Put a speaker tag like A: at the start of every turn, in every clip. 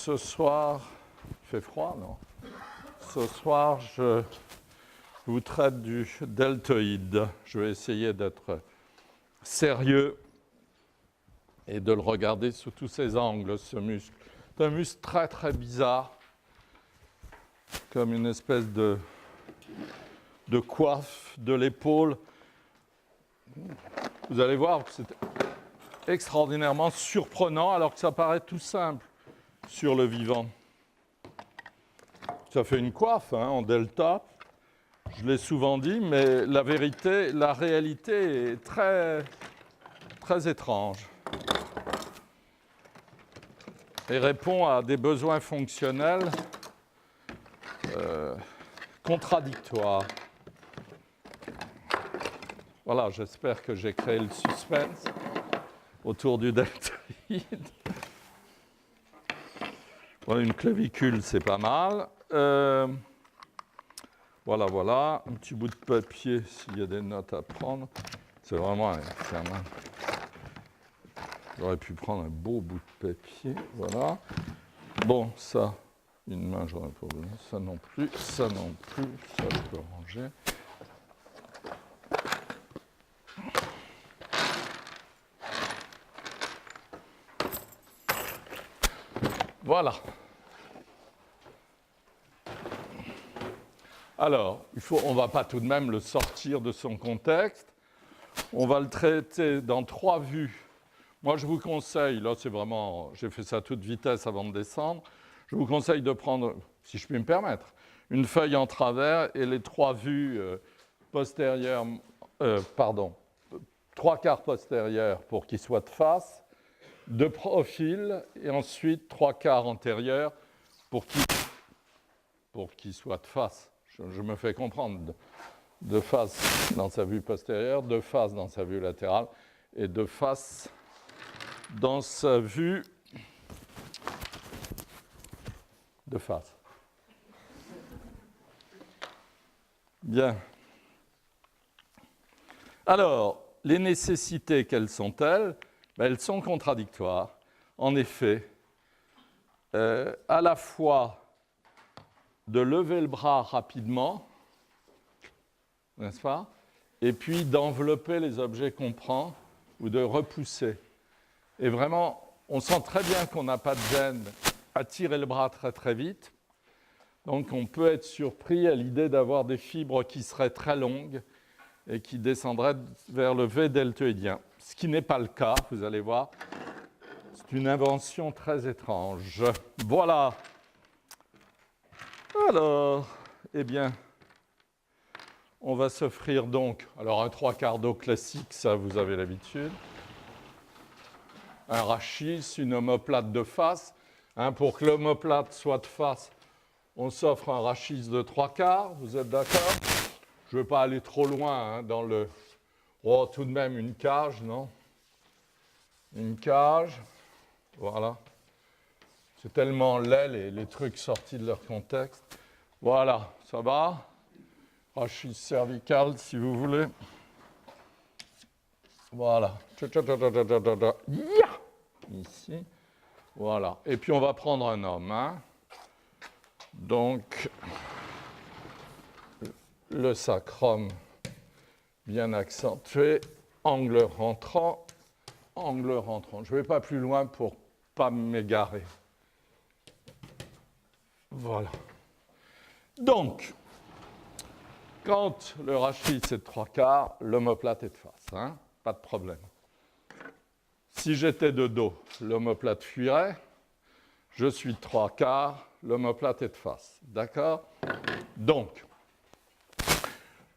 A: Ce soir, il fait froid, non? Ce soir, je vous traite du deltoïde. Je vais essayer d'être sérieux et de le regarder sous tous ses angles, ce muscle. C'est un muscle très, très bizarre, comme une espèce de coiffe de l'épaule. Vous allez voir que c'est extraordinairement surprenant, alors que ça paraît tout simple sur le vivant. Ça fait une coiffe en delta, je l'ai souvent dit, mais la vérité, la réalité est très, très étrange et répond à des besoins fonctionnels contradictoires. Voilà, j'espère que j'ai créé le suspense autour du deltoïde. Voilà, une clavicule, c'est pas mal. Voilà. Un petit bout de papier s'il y a des notes à prendre. C'est vraiment infernal. J'aurais pu prendre un beau bout de papier. Voilà. Bon, ça, une main, j'aurais pas besoin. Ça non plus, ça non plus. Ça, je peux ranger. Voilà. Alors, on ne va pas tout de même le sortir de son contexte. On va le traiter dans 3 vues. Moi, je vous conseille, là, c'est vraiment, j'ai fait ça à toute vitesse avant de descendre. Je vous conseille de prendre, si je puis me permettre, une feuille en travers et les 3 vues postérieures, 3 quarts postérieures pour qu'il soit de face, de profil, et ensuite 3 quarts antérieurs pour qu'il soit de face. Je me fais comprendre, de face dans sa vue postérieure, de face dans sa vue latérale, et de face dans sa vue de face. Bien. Alors, les nécessités, quelles sont-elles? Elles sont contradictoires. En effet, à la fois de lever le bras rapidement, n'est-ce pas? Et puis d'envelopper les objets qu'on prend ou de repousser. Et vraiment, on sent très bien qu'on n'a pas de gêne à tirer le bras très très vite. Donc on peut être surpris à l'idée d'avoir des fibres qui seraient très longues et qui descendraient vers le V deltoïdien. Ce qui n'est pas le cas, vous allez voir. C'est une invention très étrange. Voilà. Alors, eh bien, on va s'offrir donc, alors un 3/4 d'eau classique, ça vous avez l'habitude. Un rachis, une omoplate de face. Pour que l'omoplate soit de face, on s'offre un rachis de 3/4, vous êtes d'accord? Je ne veux pas aller trop loin dans le... Oh, tout de même une cage, non? Une cage, voilà. C'est tellement laid, les trucs sortis de leur contexte. Voilà, ça va? Rachis cervical, si vous voulez. Voilà. Ici. Voilà. Et puis, on va prendre un homme. Donc, le sacrum bien accentué. Angle rentrant. Angle rentrant. Je ne vais pas plus loin pour ne pas m'égarer. Voilà. Donc, quand le rachis est de 3/4, l'omoplate est de face. Pas de problème. Si j'étais de dos, l'omoplate fuirait. Je suis de 3/4, l'omoplate est de face. D'accord? Donc,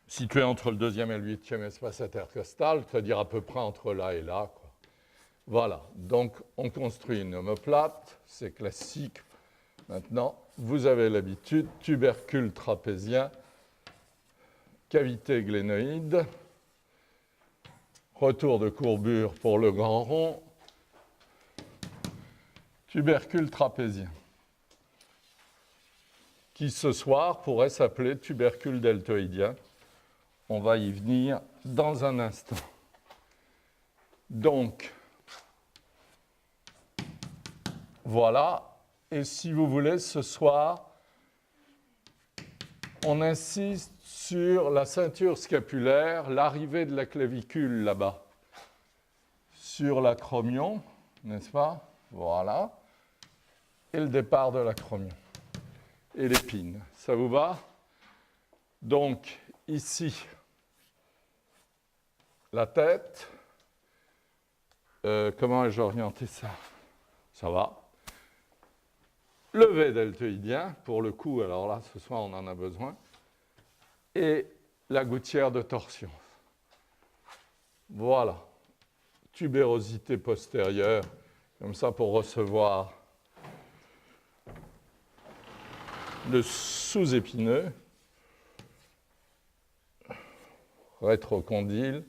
A: situé entre le 2e et le 8e espace intercostal, c'est-à-dire à peu près entre là et là, quoi. Voilà. Donc, on construit une omoplate. C'est classique. Maintenant, vous avez l'habitude, tubercule trapézien, cavité glénoïde, retour de courbure pour le grand rond, tubercule trapézien, qui ce soir pourrait s'appeler tubercule deltoïdien. On va y venir dans un instant. Donc, voilà, Et si vous voulez, ce soir, on insiste sur la ceinture scapulaire, l'arrivée de la clavicule là-bas, sur l'acromion, n'est-ce pas? Voilà. Et le départ de l'acromion. Et l'épine. Ça vous va? Donc, ici, la tête. Comment ai-je orienté ça? Ça va. Le V deltoïdien, pour le coup, alors là, ce soir, on en a besoin. Et la gouttière de torsion. Voilà. Tubérosité postérieure, comme ça, pour recevoir le sous-épineux, rétrocondyle,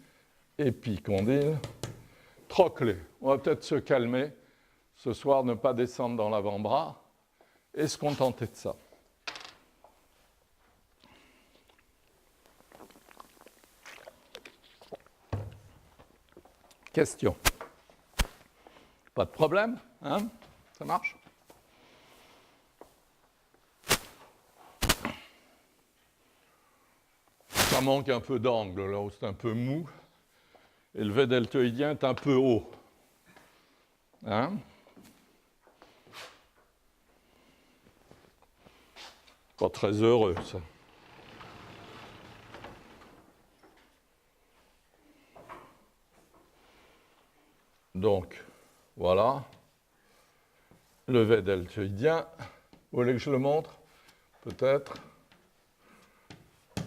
A: épicondyle, trochlée. On va peut-être se calmer ce soir, ne pas descendre dans l'avant-bras et se contenter de ça. Question. Pas de problème, hein? Ça marche? Ça manque un peu d'angle, là où c'est un peu mou. Et le V deltoïdien est un peu haut. Hein? Pas très heureux, ça. Donc, voilà. Le V deltoïdien. Vous voulez que je le montre? Peut-être.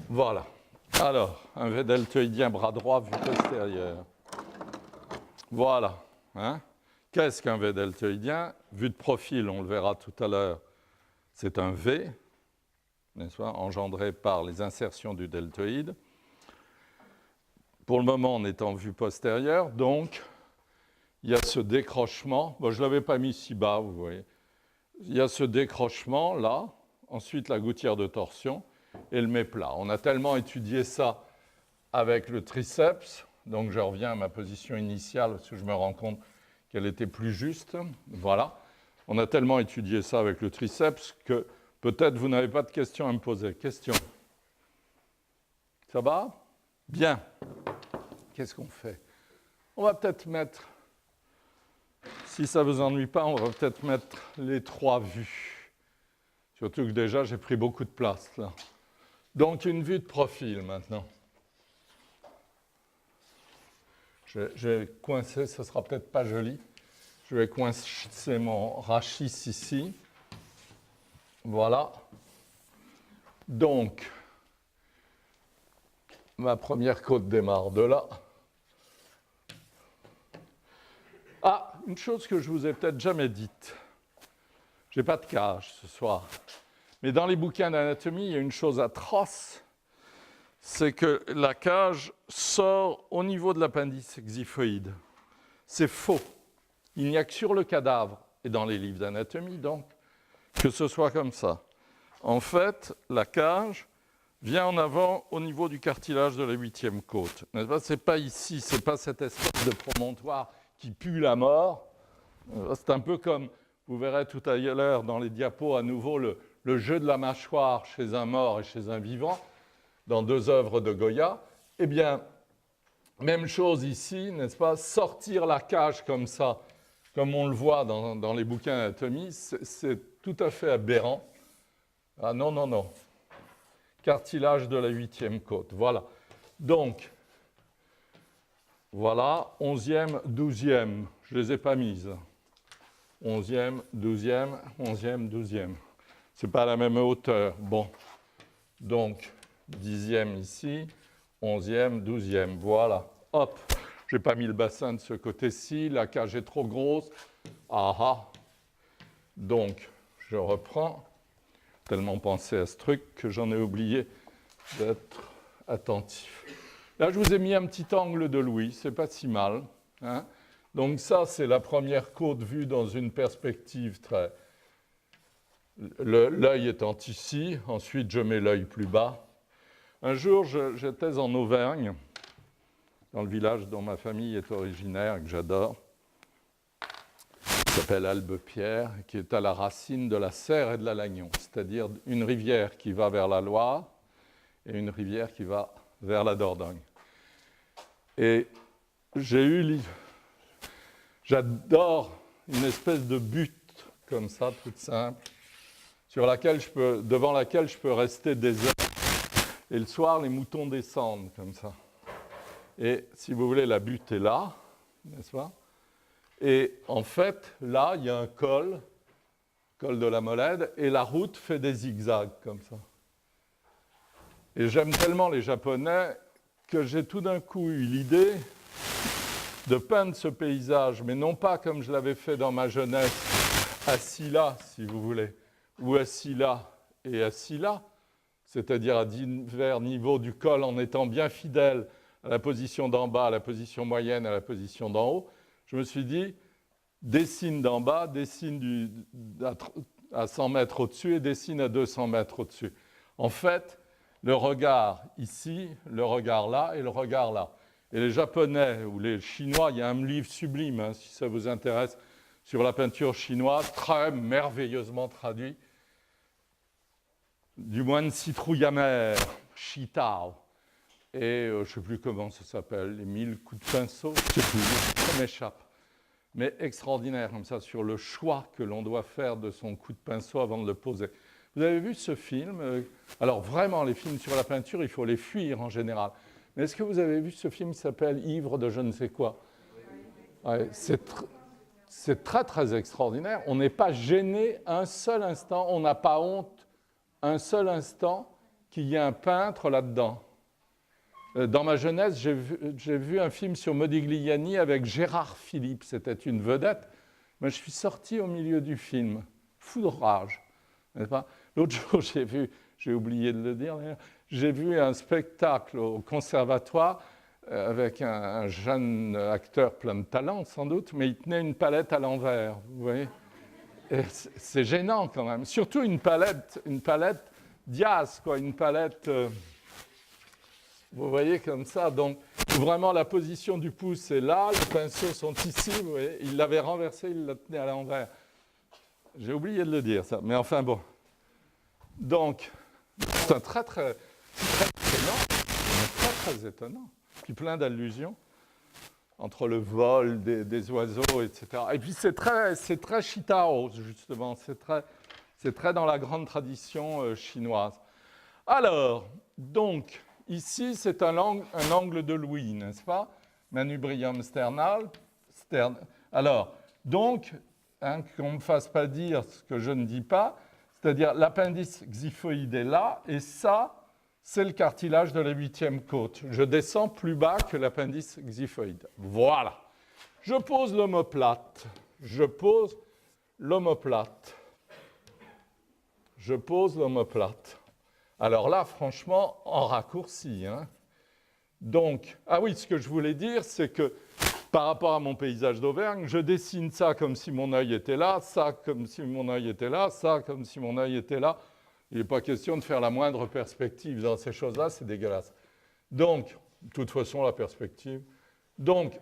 A: Voilà. Alors, un V deltoïdien bras droit vue postérieure. Voilà. Hein? Qu'est-ce qu'un V deltoïdien? Vue de profil, on le verra tout à l'heure, c'est un V, n'est-ce pas, engendré par les insertions du deltoïde. Pour le moment, on est en vue postérieure, donc il y a ce décrochement. Bon, je ne l'avais pas mis si bas, vous voyez. Il y a ce décrochement là, ensuite la gouttière de torsion et le méplat. On a tellement étudié ça avec le triceps, donc je reviens à ma position initiale parce que je me rends compte qu'elle était plus juste. Voilà. On a tellement étudié ça avec le triceps que peut-être vous n'avez pas de questions à me poser. Question? Ça va? Bien. Qu'est-ce qu'on fait? On va peut-être mettre, si ça ne vous ennuie pas, on va peut-être mettre les trois vues. Surtout que déjà, j'ai pris beaucoup de place là. Donc, une vue de profil maintenant. Je vais coincer, ce ne sera peut-être pas joli. Je vais coincer mon rachis ici. Voilà. Donc, ma première côte démarre de là. Ah, une chose que je ne vous ai peut-être jamais dite. Je n'ai pas de cage ce soir. Mais dans les bouquins d'anatomie, il y a une chose atroce. C'est que la cage sort au niveau de l'appendice xiphoïde. C'est faux. Il n'y a que sur le cadavre, et dans les livres d'anatomie donc, que ce soit comme ça. En fait, la cage vient en avant au niveau du cartilage de la 8e côte. N'est-ce pas? Ce n'est pas ici, ce n'est pas cette espèce de promontoire qui pue la mort. C'est un peu comme, vous verrez tout à l'heure dans les diapos à nouveau, le jeu de la mâchoire chez un mort et chez un vivant, dans deux œuvres de Goya. Eh bien, même chose ici, n'est-ce pas? Sortir la cage comme ça, comme on le voit dans les bouquins d'anatomie, c'est tout à fait aberrant. Ah non, non, non. Cartilage de la 8e côte. Voilà. Donc, voilà, 11e, 12e. Je ne les ai pas mises. 11e, 12e, 11e, 12e. Ce n'est pas à la même hauteur. Bon. Donc, 10e ici, 11e, 12e. Voilà. Hop. Je n'ai pas mis le bassin de ce côté-ci. La cage est trop grosse. Ah ah. Donc, je reprends. Tellement pensé à ce truc que j'en ai oublié d'être attentif. Là, je vous ai mis un petit angle de Louis. C'est pas si mal. Hein? Donc ça, c'est la première côte vue dans une perspective très... L'œil étant ici. Ensuite, je mets l'œil plus bas. Un jour, j'étais en Auvergne, dans le village dont ma famille est originaire et que j'adore. s'appelle Albepierre, qui est à la racine de la Serre et de la Lagnon, c'est-à-dire une rivière qui va vers la Loire et une rivière qui va vers la Dordogne. Et j'adore une espèce de butte comme ça, toute simple, devant laquelle je peux rester des heures. Et le soir, les moutons descendent comme ça. Et si vous voulez, la butte est là, n'est-ce pas? Et en fait, là, il y a un col de la Molède, et la route fait des zigzags comme ça. Et j'aime tellement les Japonais que j'ai tout d'un coup eu l'idée de peindre ce paysage, mais non pas comme je l'avais fait dans ma jeunesse, assis là, si vous voulez, ou assis là et assis là, c'est-à-dire à divers niveaux du col en étant bien fidèle à la position d'en bas, à la position moyenne, à la position d'en haut. Je me suis dit, dessine d'en bas, dessine à 100 mètres au-dessus et dessine à 200 mètres au-dessus. En fait, le regard ici, le regard là et le regard là. Et les Japonais ou les Chinois, il y a un livre sublime, hein, si ça vous intéresse, sur la peinture chinoise, très merveilleusement traduit, du moine Citrouille-Amer, Shitao. Et je ne sais plus comment ça s'appelle, les 1000 coups de pinceau, je ne sais plus, ça m'échappe. Mais extraordinaire comme ça, sur le choix que l'on doit faire de son coup de pinceau avant de le poser. Vous avez vu ce film? Alors vraiment, les films sur la peinture, il faut les fuir en général. Mais est-ce que vous avez vu ce film qui s'appelle Ivre de je ne sais quoi? Ouais, c'est très très extraordinaire. On n'est pas gêné un seul instant, on n'a pas honte un seul instant qu'il y ait un peintre là-dedans. Dans ma jeunesse, j'ai vu un film sur Modigliani avec Gérard Philippe, c'était une vedette, mais je suis sorti au milieu du film, fou de rage, n'est-ce pas? L'autre jour, j'ai oublié de le dire, j'ai vu un spectacle au conservatoire avec un jeune acteur plein de talent, sans doute, mais il tenait une palette à l'envers, vous voyez? Et c'est gênant quand même, surtout une palette Diaz, quoi, une palette... vous voyez comme ça, donc vraiment la position du pouce est là, les pinceaux sont ici, vous voyez, il l'avait renversé, il l'a tenu à l'envers. J'ai oublié de le dire ça, mais enfin bon. Donc, c'est très étonnant, puis plein d'allusions entre le vol des oiseaux, etc. Et puis c'est très Shitao, justement, c'est très dans la grande tradition chinoise. Alors, donc... Ici, c'est un angle de Louis, n'est-ce pas? Manubrium sternal. Alors, donc, hein, qu'on ne me fasse pas dire ce que je ne dis pas, c'est-à-dire l'appendice xiphoïde est là, et ça, c'est le cartilage de la 8e côte. Je descends plus bas que l'appendice xiphoïde. Voilà. Je pose l'omoplate. Alors là, franchement, en raccourci. Hein. Donc, ah oui, ce que je voulais dire, c'est que par rapport à mon paysage d'Auvergne, je dessine ça comme si mon œil était là, ça comme si mon œil était là, ça comme si mon œil était là. Il n'est pas question de faire la moindre perspective dans ces choses-là, c'est dégueulasse. Donc, de toute façon, la perspective. Donc,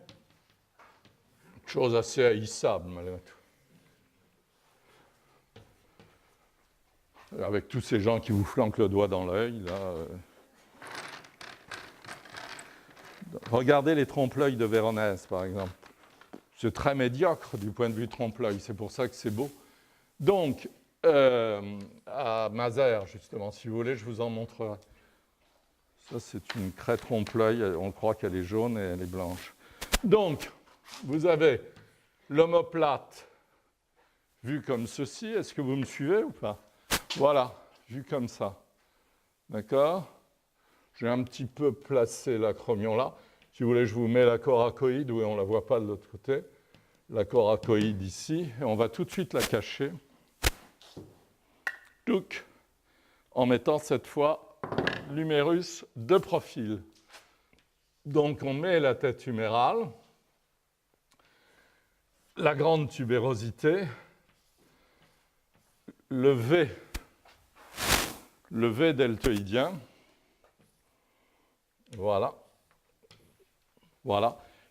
A: chose assez haïssable, malgré tout. Avec tous ces gens qui vous flanquent le doigt dans l'œil, là. Regardez les trompe-l'œil de Véronèse, par exemple. C'est très médiocre du point de vue trompe-l'œil, c'est pour ça que c'est beau. Donc, à Mazères, justement, si vous voulez, je vous en montrerai. Ça, c'est une craie trompe-l'œil, on croit qu'elle est jaune et elle est blanche. Donc, vous avez l'omoplate vue comme ceci. Est-ce que vous me suivez ou pas? Voilà, vu comme ça. D'accord? J'ai un petit peu placé l'acromion là. Si vous voulez, je vous mets la coracoïde, oui, on ne la voit pas de l'autre côté. La coracoïde ici, et on va tout de suite la cacher. Touc, en mettant cette fois l'humérus de profil. Donc on met la tête humérale, la grande tubérosité, le V deltoïdien, voilà.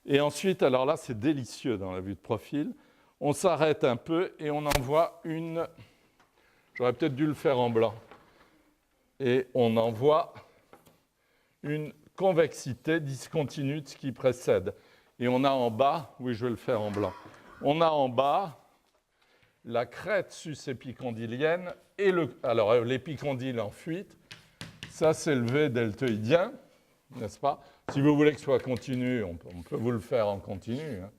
A: Et ensuite, alors là, c'est délicieux dans la vue de profil, On s'arrête un peu et on envoie une... J'aurais peut-être dû le faire en blanc. Et on envoie une convexité discontinue de ce qui précède. Et on a en bas, oui, je vais le faire en blanc. On a en bas la crête sus-épicondylienne et alors l'épicondyle en fuite. Ça, c'est le V deltoïdien, n'est-ce pas? Si vous voulez que ce soit continu, on peut vous le faire en continu. Hein.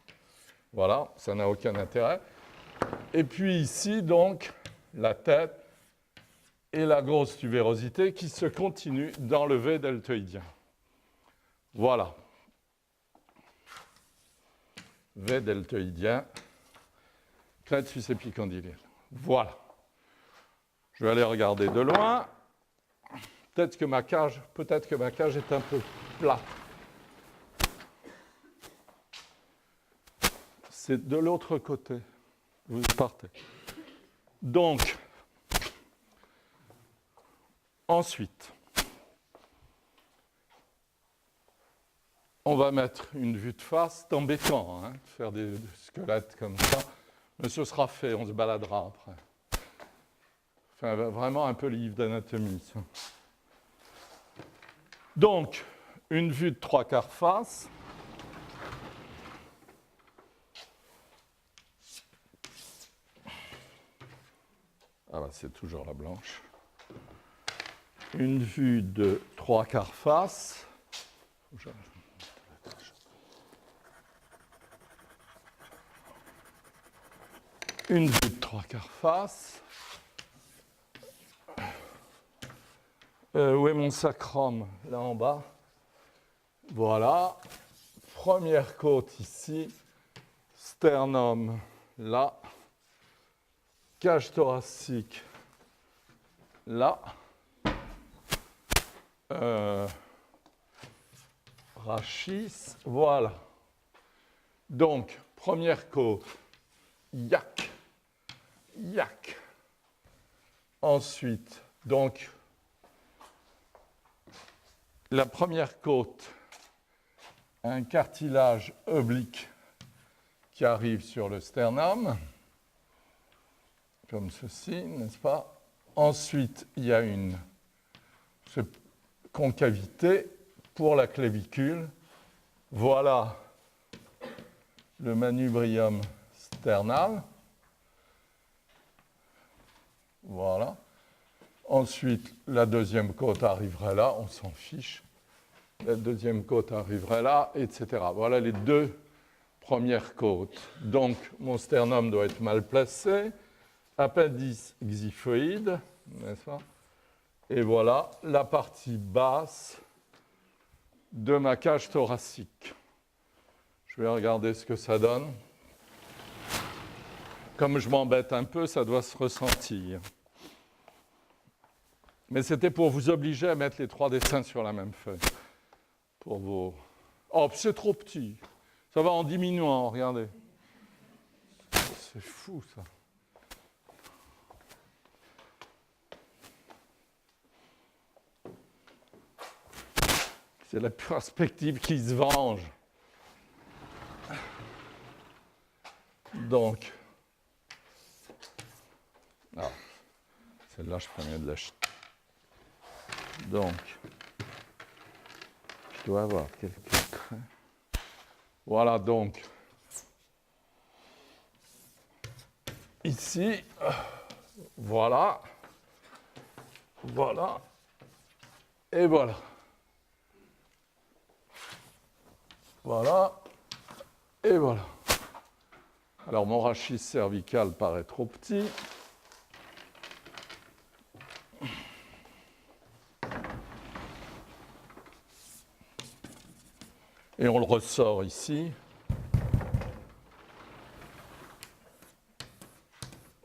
A: Voilà, ça n'a aucun intérêt. Et puis ici, donc, la tête et la grosse tubérosité qui se continuent dans le V deltoïdien. Voilà. V deltoïdien, crête sus-épicondylienne. Voilà. Je vais aller regarder de loin. Peut-être que ma cage est un peu plate. C'est de l'autre côté. Vous partez. Donc, ensuite, on va mettre une vue de face. C'est embêtant, hein, de faire des squelettes comme ça. Mais ce sera fait, on se baladera après. Enfin, vraiment un peu livre d'anatomie, ça. Donc, une vue de 3/4 face. Ah bah c'est toujours la blanche. Une vue de 3/4 face. Une vue de 3/4 face. Où est mon sacrum? Là en bas. Voilà. Première côte ici. Sternum là. Cage thoracique là. Rachis. Voilà. Donc, première côte. Yak. Yak. Ensuite, donc, la première côte, un cartilage oblique qui arrive sur le sternum, comme ceci, n'est-ce pas? Ensuite, il y a une concavité pour la clavicule. Voilà le manubrium sternal. Voilà. Ensuite, la deuxième côte arriverait là, on s'en fiche. La deuxième côte arriverait là, etc. Voilà les deux premières côtes. Donc, mon sternum doit être mal placé. Appendice xiphoïde, n'est-ce pas? Et voilà la partie basse de ma cage thoracique. Je vais regarder ce que ça donne. Comme je m'embête un peu, ça doit se ressentir. Mais c'était pour vous obliger à mettre les 3 dessins sur la même feuille. Pour vos... Oh, c'est trop petit. Ça va en diminuant, regardez. C'est fou, ça. C'est la perspective qui se venge. Donc, celle-là, je prenais de la... Donc, je dois avoir quelques traits. Voilà, donc, ici, voilà, voilà, et voilà. Voilà, et voilà. Alors, mon rachis cervical paraît trop petit. Et on le ressort ici.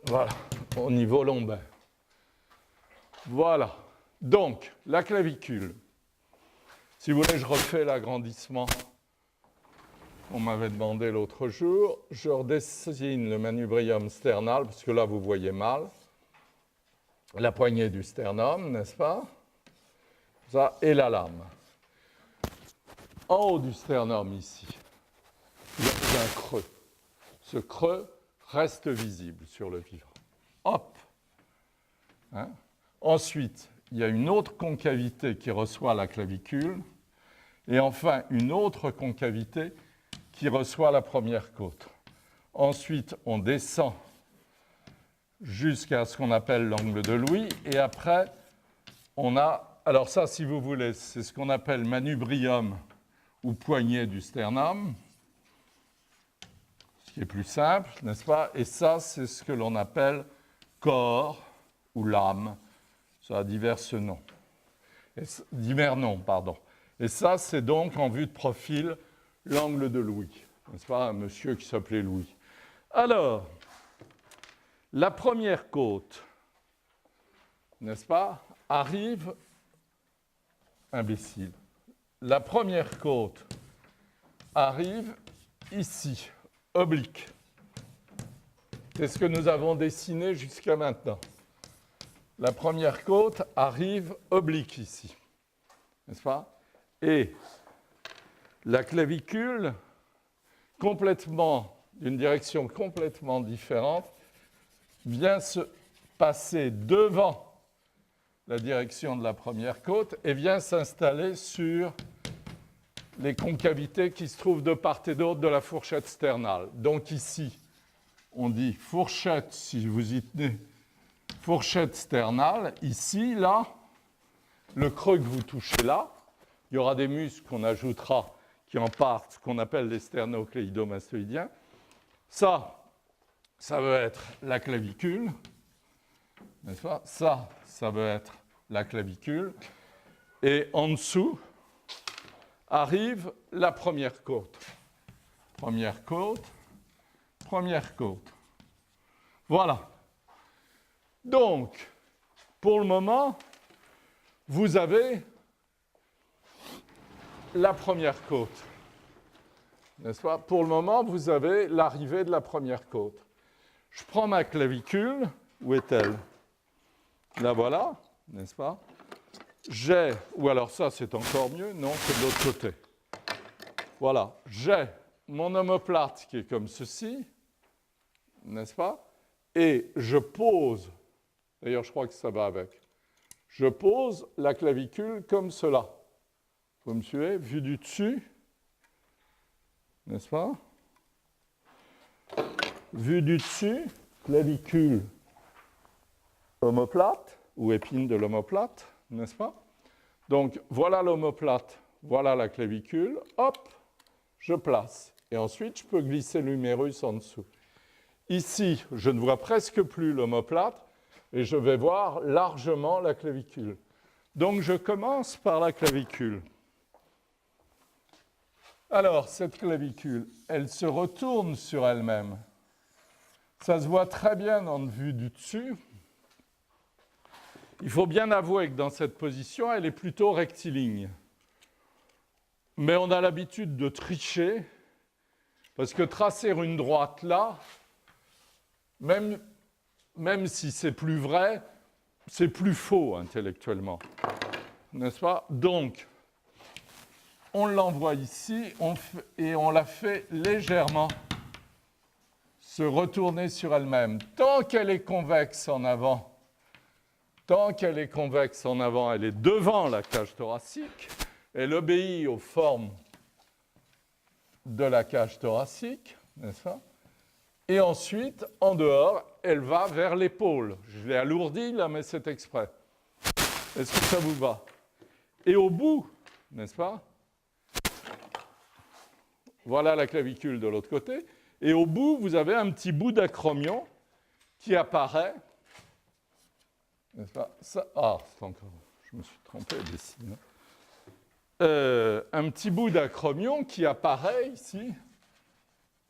A: Voilà, au niveau lombaire. Voilà. Donc, la clavicule. Si vous voulez, je refais l'agrandissement qu'on m'avait demandé l'autre jour. Je redessine le manubrium sternal, parce que là, vous voyez mal. La poignée du sternum, n'est-ce pas? Ça, et la lame. En haut du sternum, ici, il y a un creux. Ce creux reste visible sur le vivant. Hop. Hein? Ensuite, il y a une autre concavité qui reçoit la clavicule, et enfin une autre concavité qui reçoit la première côte. Ensuite, on descend jusqu'à ce qu'on appelle l'angle de Louis, et après, on a, alors ça, si vous voulez, c'est ce qu'on appelle manubrium ou poignet du sternum, ce qui est plus simple, n'est-ce pas? Et ça, c'est ce que l'on appelle corps ou lame. Ça a divers noms. Divers noms, pardon. Et ça, c'est donc, en vue de profil, l'angle de Louis. N'est-ce pas? Un monsieur qui s'appelait Louis. Alors, la première côte, n'est-ce pas, arrive, imbécile, la première côte arrive ici, oblique. C'est ce que nous avons dessiné jusqu'à maintenant. La première côte arrive oblique ici, n'est-ce pas? Et la clavicule, d'une direction complètement différente, vient se passer devant la direction de la première côte et vient s'installer sur les concavités qui se trouvent de part et d'autre de la fourchette sternale. Donc ici, on dit fourchette, si vous y tenez, fourchette sternale. Ici, là, le creux que vous touchez là, il y aura des muscles qu'on ajoutera qui en partent, qu'on appelle les sternocléidomastoïdiens. Ça veut être la clavicule, n'est-ce pas? Ça veut être la clavicule. Et en dessous arrive la première côte. Première côte, première côte. Voilà. Donc, pour le moment, vous avez la première côte. N'est-ce pas? Pour le moment, vous avez l'arrivée de la première côte. Je prends ma clavicule. Où est-elle? La voilà, n'est-ce pas? J'ai, ou alors ça, c'est encore mieux. Non, c'est de l'autre côté. Voilà. J'ai mon omoplate qui est comme ceci, n'est-ce pas? Et je pose, d'ailleurs, je crois que ça va avec. Je pose la clavicule comme cela. Vous me suivez? Vue du dessus, n'est-ce pas? Vue du dessus, clavicule omoplate, ou épine de l'omoplate, n'est-ce pas? Donc, voilà l'omoplate, voilà la clavicule, hop, je place. Et ensuite, je peux glisser l'humérus en dessous. Ici, je ne vois presque plus l'omoplate, et je vais voir largement la clavicule. Donc, je commence par la clavicule. Alors, cette clavicule, elle se retourne sur elle-même. Ça se voit très bien en vue du dessus. Il faut bien avouer que dans cette position, elle est plutôt rectiligne. Mais on a l'habitude de tricher, parce que tracer une droite là, même si c'est plus vrai, c'est plus faux intellectuellement. N'est-ce pas? Donc, on l'envoie ici et on la fait légèrement se retourner sur elle-même. Tant qu'elle est convexe en avant, elle est devant la cage thoracique, elle obéit aux formes de la cage thoracique, n'est-ce pas? Et ensuite, en dehors, elle va vers l'épaule. Je l'ai alourdi là, mais c'est exprès. Est-ce que ça vous va? Et au bout, n'est-ce pas? Voilà la clavicule de l'autre côté. Et au bout, vous avez un petit bout d'acromion qui apparaît. N'est-ce pas? Ça, c'est encore. Je me suis trompé des signes. Un petit bout d'acromion qui apparaît ici.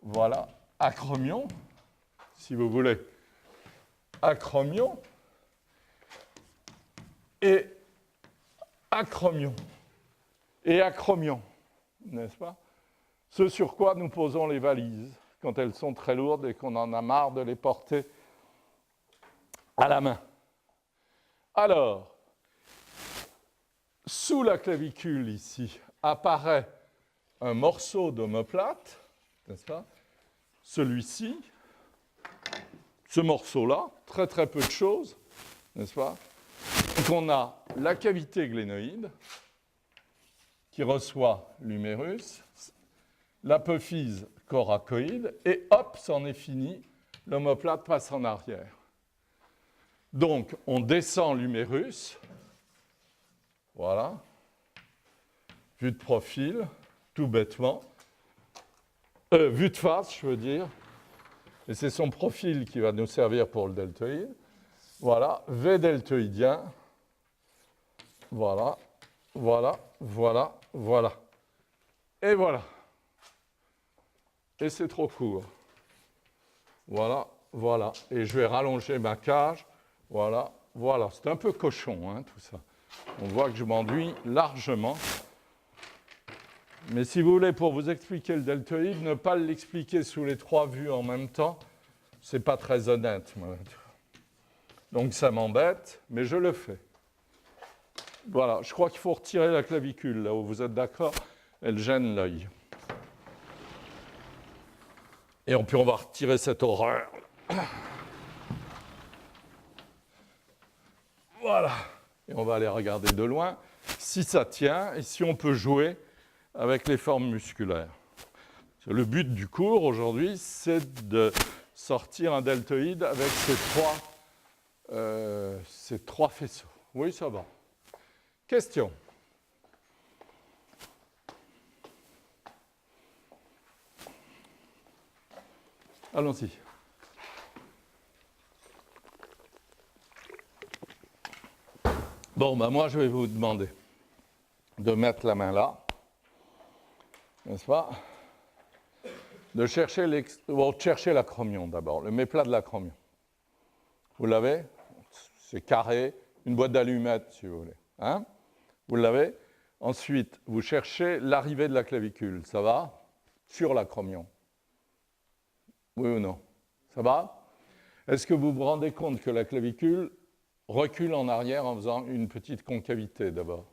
A: Voilà, acromion, si vous voulez. Acromion et acromion. Et acromion, n'est-ce pas? Ce sur quoi nous posons les valises quand elles sont très lourdes et qu'on en a marre de les porter à la main. Alors, sous la clavicule ici apparaît un morceau d'omoplate, n'est-ce pas? Celui-ci, ce morceau-là, très très peu de choses, n'est-ce pas? Donc on a la cavité glénoïde qui reçoit l'humérus, l'apophyse coracoïde, et hop, c'en est fini, l'omoplate passe en arrière. Donc on descend l'humérus, voilà, vue de profil, tout bêtement, vue de face, je veux dire, et c'est son profil qui va nous servir pour le deltoïde. Voilà, V deltoïdien, voilà, voilà, voilà, voilà. Et voilà. Et c'est trop court. Voilà, voilà. Et je vais rallonger ma cage. Voilà, voilà. C'est un peu cochon, hein, tout ça. On voit que je m'ennuie largement. Mais si vous voulez, pour vous expliquer le deltoïde, ne pas l'expliquer sous les trois vues en même temps, c'est pas très honnête, moi. Donc ça m'embête, mais je le fais. Voilà, je crois qu'il faut retirer la clavicule, là où vous êtes d'accord, elle gêne l'œil. Et puis on va retirer cette horreur. Voilà. Et on va aller regarder de loin si ça tient et si on peut jouer avec les formes musculaires. Le but du cours aujourd'hui, c'est de sortir un deltoïde avec ces trois faisceaux. Oui, ça va. Question. Allons-y. Bon, ben moi, je vais vous demander de mettre la main là, n'est-ce pas? De chercher l'acromion d'abord, le méplat de l'acromion. Vous l'avez? C'est carré, une boîte d'allumettes, si vous voulez. Hein? Vous l'avez? Ensuite, vous cherchez l'arrivée de la clavicule. Ça va? Sur l'acromion. Oui ou non? Ça va? Est-ce que vous vous rendez compte que la clavicule recule en arrière en faisant une petite concavité d'abord?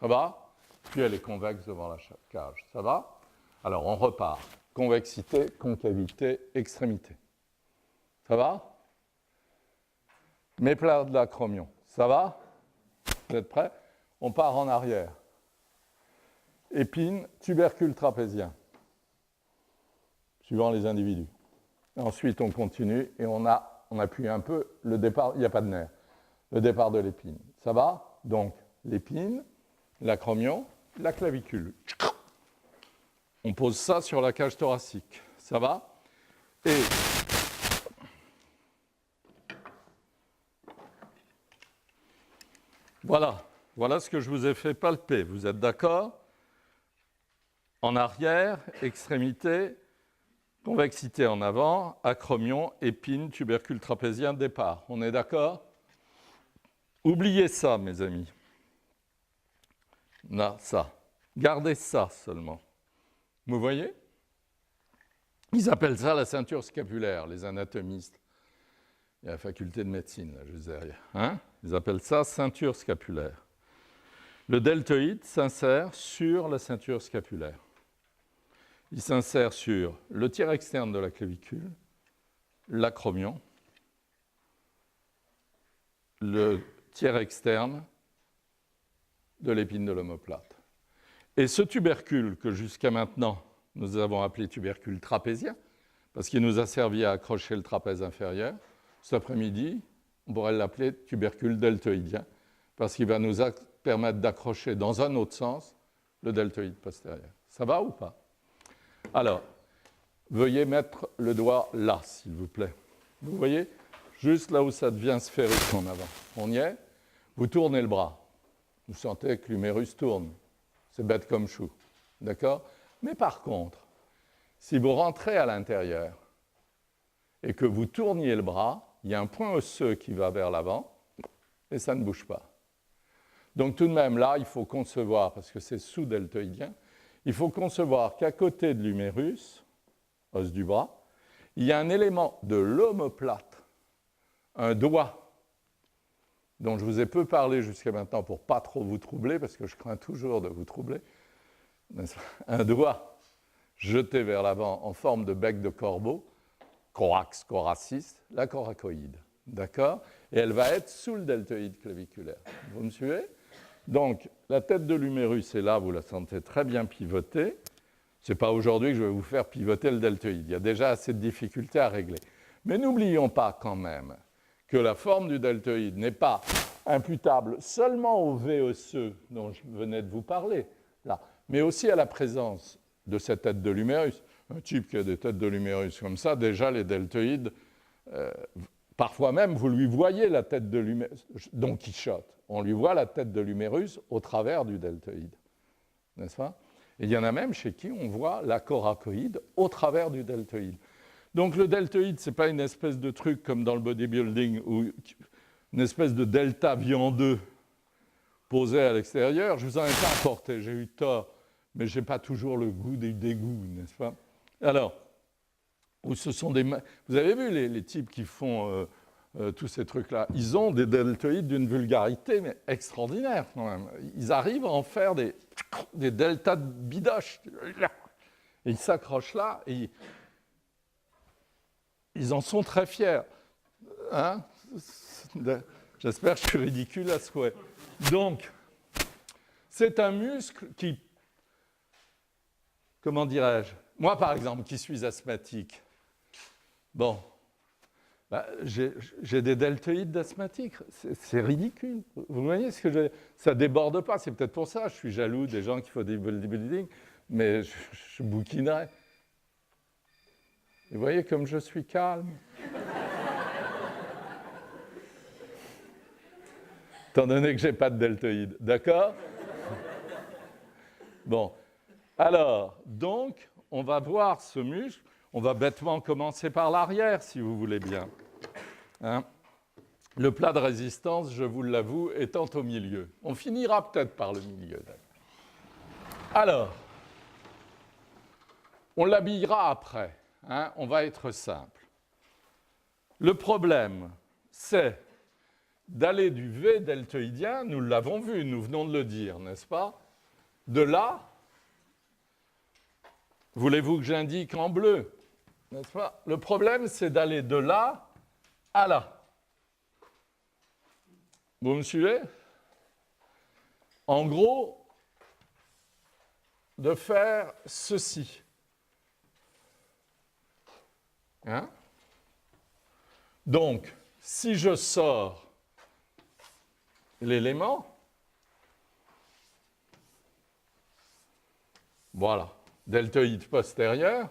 A: Ça va? Puis elle est convexe devant la cage. Ça va? Alors on repart. Convexité, concavité, extrémité. Ça va? Méplat de l'acromion. Ça va? Vous êtes prêts? On part en arrière. Épine, tubercule trapézien. Suivant les individus. Ensuite, on continue et on appuie un peu le départ, il n'y a pas de nerf, le départ de l'épine. Ça va? Donc, l'épine, l'acromion, la clavicule. On pose ça sur la cage thoracique. Ça va? Et voilà. Voilà ce que je vous ai fait palper. Vous êtes d'accord? En arrière, extrémité, convexité en avant, acromion, épine, tubercule trapézien, départ. On est d'accord? Oubliez ça, mes amis. Là, ça. Gardez ça seulement. Vous voyez? Ils appellent ça la ceinture scapulaire, les anatomistes. Il y a la faculté de médecine, là, juste derrière. Hein? Ils appellent ça ceinture scapulaire. Le deltoïde s'insère sur la ceinture scapulaire. Il s'insère sur le tiers externe de la clavicule, l'acromion, le tiers externe de l'épine de l'omoplate. Et ce tubercule que jusqu'à maintenant nous avons appelé tubercule trapézien, parce qu'il nous a servi à accrocher le trapèze inférieur, cet après-midi, on pourrait l'appeler tubercule deltoïdien, parce qu'il va nous permettre d'accrocher dans un autre sens le deltoïde postérieur. Ça va ou pas? Alors, veuillez mettre le doigt là, s'il vous plaît. Vous voyez? Juste là où ça devient sphérique en avant. On y est? Vous tournez le bras. Vous sentez que l'humérus tourne. C'est bête comme chou. D'accord? Mais par contre, si vous rentrez à l'intérieur et que vous tourniez le bras, il y a un point osseux qui va vers l'avant et ça ne bouge pas. Donc tout de même, là, il faut concevoir, parce que c'est sous-deltoïdien, il faut concevoir qu'à côté de l'humérus, os du bras, il y a un élément de l'omoplate, un doigt, dont je vous ai peu parlé jusqu'à maintenant pour ne pas trop vous troubler, parce que je crains toujours de vous troubler, un doigt jeté vers l'avant en forme de bec de corbeau, corax, coracis, la coracoïde. D'accord? Et elle va être sous le deltoïde claviculaire. Vous me suivez? Donc, la tête de l'humérus est là, vous la sentez très bien pivotée. Ce n'est pas aujourd'hui que je vais vous faire pivoter le deltoïde. Il y a déjà assez de difficultés à régler. Mais n'oublions pas quand même que la forme du deltoïde n'est pas imputable seulement au V osseux dont je venais de vous parler, là, mais aussi à la présence de cette tête de l'humérus. Un type qui a des têtes de l'humérus comme ça, déjà les deltoïdes, parfois même, vous lui voyez la tête de l'humérus, Don Quichotte, on lui voit la tête de l'humérus au travers du deltoïde, n'est-ce pas? Et il y en a même chez qui on voit la coracoïde au travers du deltoïde. Donc le deltoïde, ce n'est pas une espèce de truc comme dans le bodybuilding, ou une espèce de delta viandeux posé à l'extérieur. Je vous en ai pas apporté, j'ai eu tort, mais je n'ai pas toujours le goût des dégoûts, n'est-ce pas? Alors, ce sont des... Vous avez vu les types qui font tous ces trucs-là, ils ont des deltoïdes d'une vulgarité mais extraordinaire quand même. Ils arrivent à en faire des deltas de bidoche. Et ils s'accrochent là et ils en sont très fiers. Hein? J'espère que je suis ridicule à souhait. Donc, c'est un muscle qui, comment dirais-je, moi par exemple qui suis asthmatique, bon, bah, j'ai des deltoïdes d'asthmatique, c'est ridicule. Vous voyez ce que je... Ça déborde pas, c'est peut-être pour ça, je suis jaloux des gens qui font des bodybuilding, mais je bouquinerais. Et vous voyez comme je suis calme. Étant donné que je n'ai pas de deltoïde, d'accord? Bon, alors, donc, on va voir ce muscle. On va bêtement commencer par l'arrière, si vous voulez bien. Hein? Le plat de résistance, je vous l'avoue, étant au milieu. On finira peut-être par le milieu. Alors, on l'habillera après. Hein? On va être simple. Le problème, c'est d'aller du V deltoïdien, nous l'avons vu, nous venons de le dire, n'est-ce pas? De là, voulez-vous que j'indique en bleu? N'est-ce pas? Le problème, c'est d'aller de là à là. Vous me suivez? En gros, de faire ceci. Hein? Donc, si je sors l'élément, voilà, deltoïde postérieur,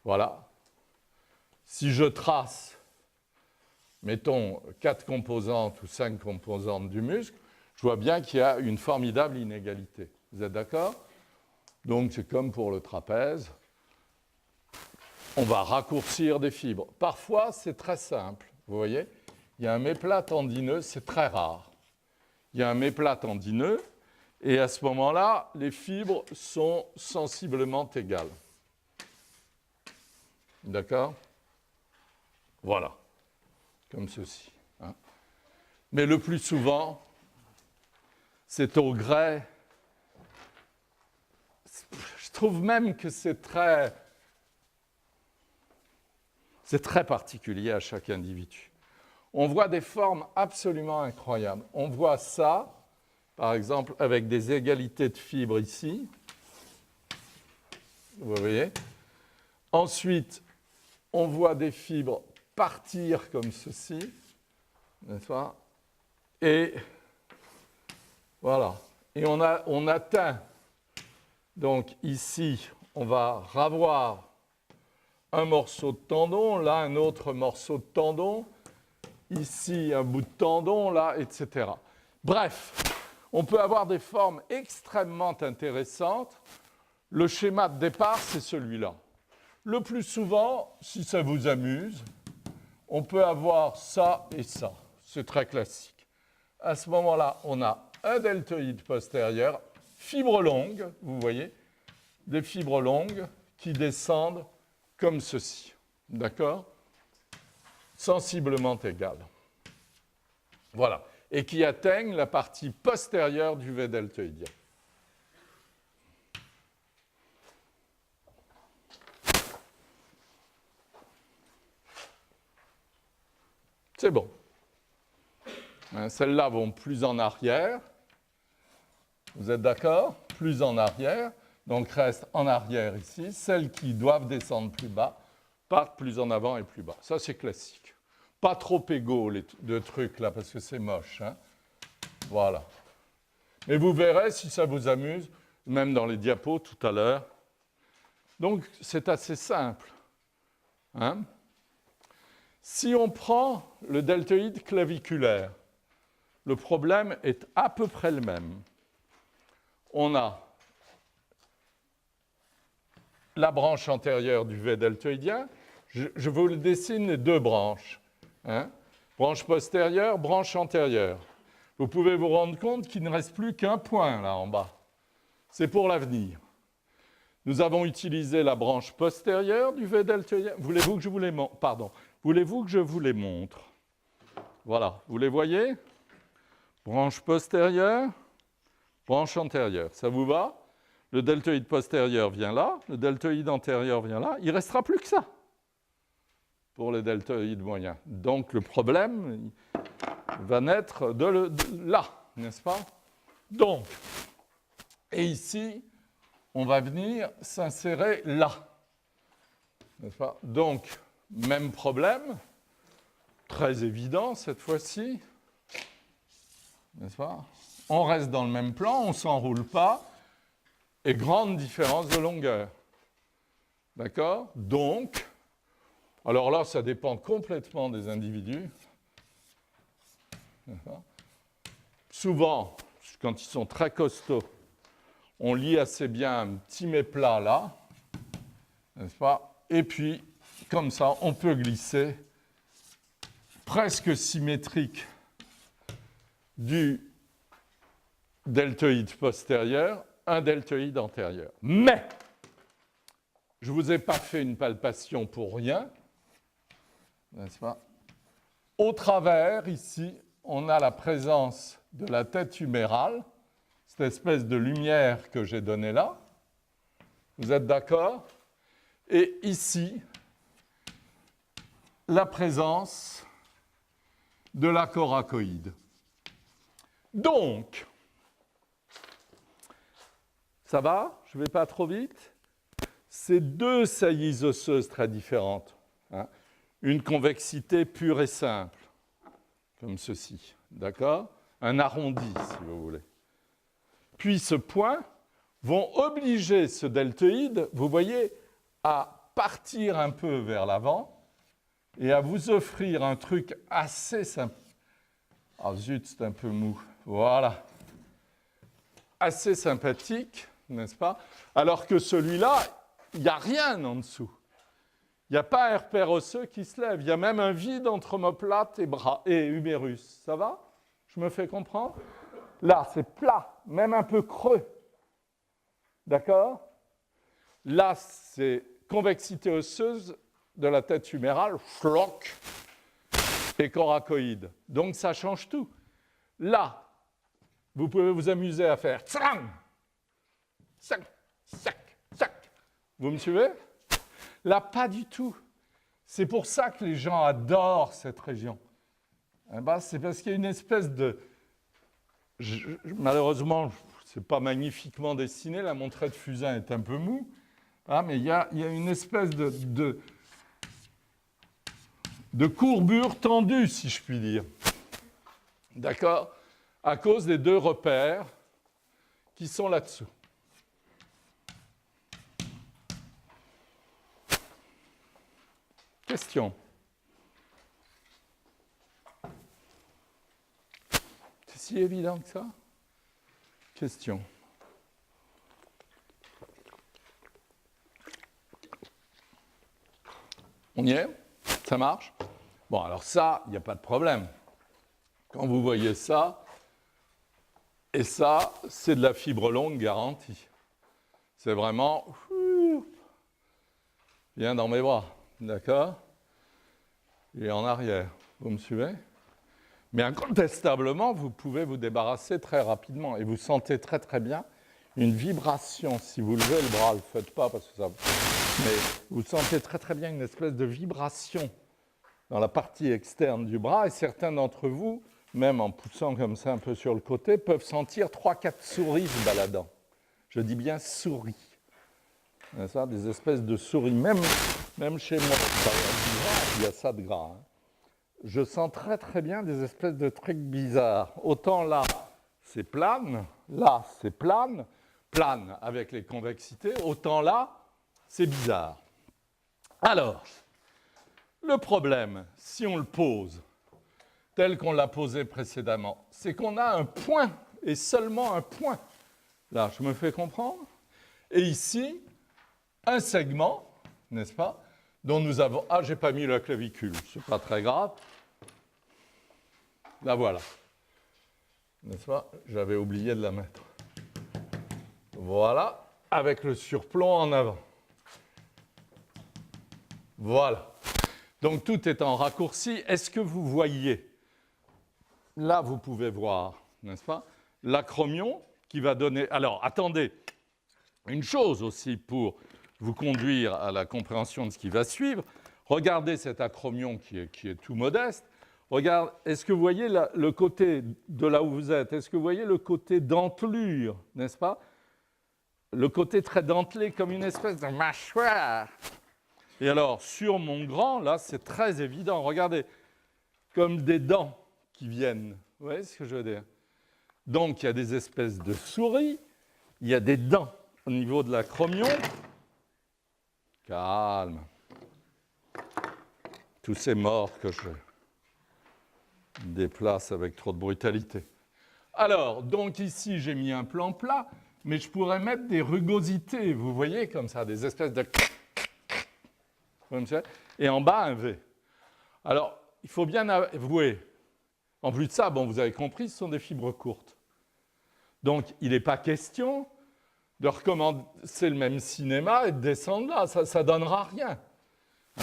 A: voilà. Si je trace, mettons, 4 composantes ou 5 composantes du muscle, je vois bien qu'il y a une formidable inégalité. Vous êtes d'accord? Donc, c'est comme pour le trapèze. On va raccourcir des fibres. Parfois, c'est très simple. Vous voyez? Il y a un méplat tendineux, c'est très rare. Il y a un méplat tendineux, et à ce moment-là, les fibres sont sensiblement égales. D'accord? Voilà. Comme ceci. Hein? Mais le plus souvent, c'est au gré. Je trouve même que c'est très particulier à chaque individu. On voit des formes absolument incroyables. On voit ça, par exemple, avec des égalités de fibres ici. Vous voyez? Ensuite, on voit des fibres partir comme ceci, n'est-ce pas? Et voilà. Et on atteint, donc ici, on va revoir un morceau de tendon, là un autre morceau de tendon, ici un bout de tendon, là, etc. Bref, on peut avoir des formes extrêmement intéressantes. Le schéma de départ, c'est celui-là. Le plus souvent, si ça vous amuse, on peut avoir ça et ça. C'est très classique. À ce moment-là, on a un deltoïde postérieur, fibres longues, vous voyez, des fibres longues qui descendent comme ceci. D'accord? Sensiblement égales. Voilà. Et qui atteignent la partie postérieure du V deltoïdien. C'est bon. Hein, celles-là vont plus en arrière. Vous êtes d'accord? Plus en arrière. Donc, reste en arrière ici. Celles qui doivent descendre plus bas partent plus en avant et plus bas. Ça, c'est classique. Pas trop égaux, les deux trucs, là, parce que c'est moche. Hein. Voilà. Mais vous verrez, si ça vous amuse, même dans les diapos tout à l'heure. Donc, c'est assez simple. Hein? Si on prend le deltoïde claviculaire, le problème est à peu près le même. On a la branche antérieure du V deltoïdien. Je vous le dessine les deux branches. Hein? Branche postérieure, branche antérieure. Vous pouvez vous rendre compte qu'il ne reste plus qu'un point là en bas. C'est pour l'avenir. Nous avons utilisé la branche postérieure du V deltoïdien. Voulez-vous que je vous les montre? Pardon. Voulez-vous que je vous les montre? Voilà. Vous les voyez? Branche postérieure, branche antérieure. Ça vous va? Le deltoïde postérieur vient là, le deltoïde antérieur vient là. Il ne restera plus que ça pour les deltoïdes moyens. Donc le problème va naître de là, n'est-ce pas? Donc, et ici, on va venir s'insérer là. N'est-ce pas? Donc, même problème, très évident cette fois-ci. N'est-ce pas? On reste dans le même plan, on ne s'enroule pas, et grande différence de longueur. D'accord? Donc, alors là, ça dépend complètement des individus. Souvent, quand ils sont très costauds, on lie assez bien un petit méplat là, n'est-ce pas? Et puis, comme ça, on peut glisser presque symétrique du deltoïde postérieur, un deltoïde antérieur. Mais, je ne vous ai pas fait une palpation pour rien, n'est-ce pas? Au travers, ici, on a la présence de la tête humérale, cette espèce de lumière que j'ai donnée là. Vous êtes d'accord? Et ici, la présence de la coracoïde. Donc, ça va? Je ne vais pas trop vite? C'est deux saillies osseuses très différentes. Hein? Une convexité pure et simple, comme ceci. D'accord? Un arrondi, si vous voulez. Puis ce point vont obliger ce deltoïde, vous voyez, à partir un peu vers l'avant et à vous offrir un truc assez simple. Ah zut, c'est un peu mou. Voilà. Assez sympathique, n'est-ce pas? Alors que celui-là, il n'y a rien en dessous. Il n'y a pas un repère osseux qui se lève. Il y a même un vide entre omoplate et humérus. Ça va? Je me fais comprendre? Là, c'est plat, même un peu creux. D'accord? Là, c'est convexité osseuse de la tête humérale, floc, et coracoïde. Donc, ça change tout. Là, vous pouvez vous amuser à faire tsang, sac, sac, sac. Vous me suivez? Là, pas du tout. C'est pour ça que les gens adorent cette région. Eh ben, c'est parce qu'il y a une espèce de... malheureusement, ce n'est pas magnifiquement dessiné, la montrette Fusain est un peu mou, hein, mais il y a une espèce de courbure tendue, si je puis dire. D'accord? À cause des deux repères qui sont là-dessous. Question. C'est si évident que ça? Question. On y est? Ça marche? Bon, alors ça, il n'y a pas de problème. Quand vous voyez ça, et ça, c'est de la fibre longue garantie. C'est vraiment... Viens dans mes bras, d'accord? Et en arrière, vous me suivez? Mais incontestablement, vous pouvez vous débarrasser très rapidement. Et vous sentez très très bien une vibration. Si vous levez le bras, ne le faites pas parce que ça... Mais vous sentez très très bien une espèce de vibration dans la partie externe du bras, et certains d'entre vous, même en poussant comme ça un peu sur le côté, peuvent sentir 3-4 souris se baladant. Je dis bien souris. Ça, des espèces de souris, même chez moi, il y a ça de gras. Hein. Je sens très très bien des espèces de trucs bizarres. Autant là, c'est plane, là, c'est plane avec les convexités, autant là, c'est bizarre. Alors, le problème, si on le pose tel qu'on l'a posé précédemment, c'est qu'on a un point, et seulement un point. Là, je me fais comprendre. Et ici, un segment, n'est-ce pas, dont nous avons... Ah, j'ai pas mis la clavicule, c'est pas très grave. La voilà. N'est-ce pas? J'avais oublié de la mettre. Voilà, avec le surplomb en avant. Voilà. Donc, tout est en raccourci. Est-ce que vous voyez? Là, vous pouvez voir, n'est-ce pas, l'acromion qui va donner... Alors, attendez, une chose aussi pour vous conduire à la compréhension de ce qui va suivre. Regardez cet acromion qui est tout modeste. Regarde, est-ce que vous voyez le côté de là où vous êtes? Est-ce que vous voyez le côté dentelure, n'est-ce pas? Le côté très dentelé, comme une espèce de mâchoire. Et alors, sur mon grand, là, c'est très évident. Regardez, comme des dents qui viennent. Vous voyez ce que je veux dire? Donc, il y a des espèces de souris, il y a des dents au niveau de l'acromion. Calme. Tous ces morts que je déplace avec trop de brutalité. Alors, donc ici, j'ai mis un plan plat, mais je pourrais mettre des rugosités, vous voyez, comme ça, des espèces de... Et en bas, un V. Alors, il faut bien avouer, en plus de ça, bon, vous avez compris, ce sont des fibres courtes. Donc, il n'est pas question de recommencer le même cinéma et de descendre là, ça ne donnera rien.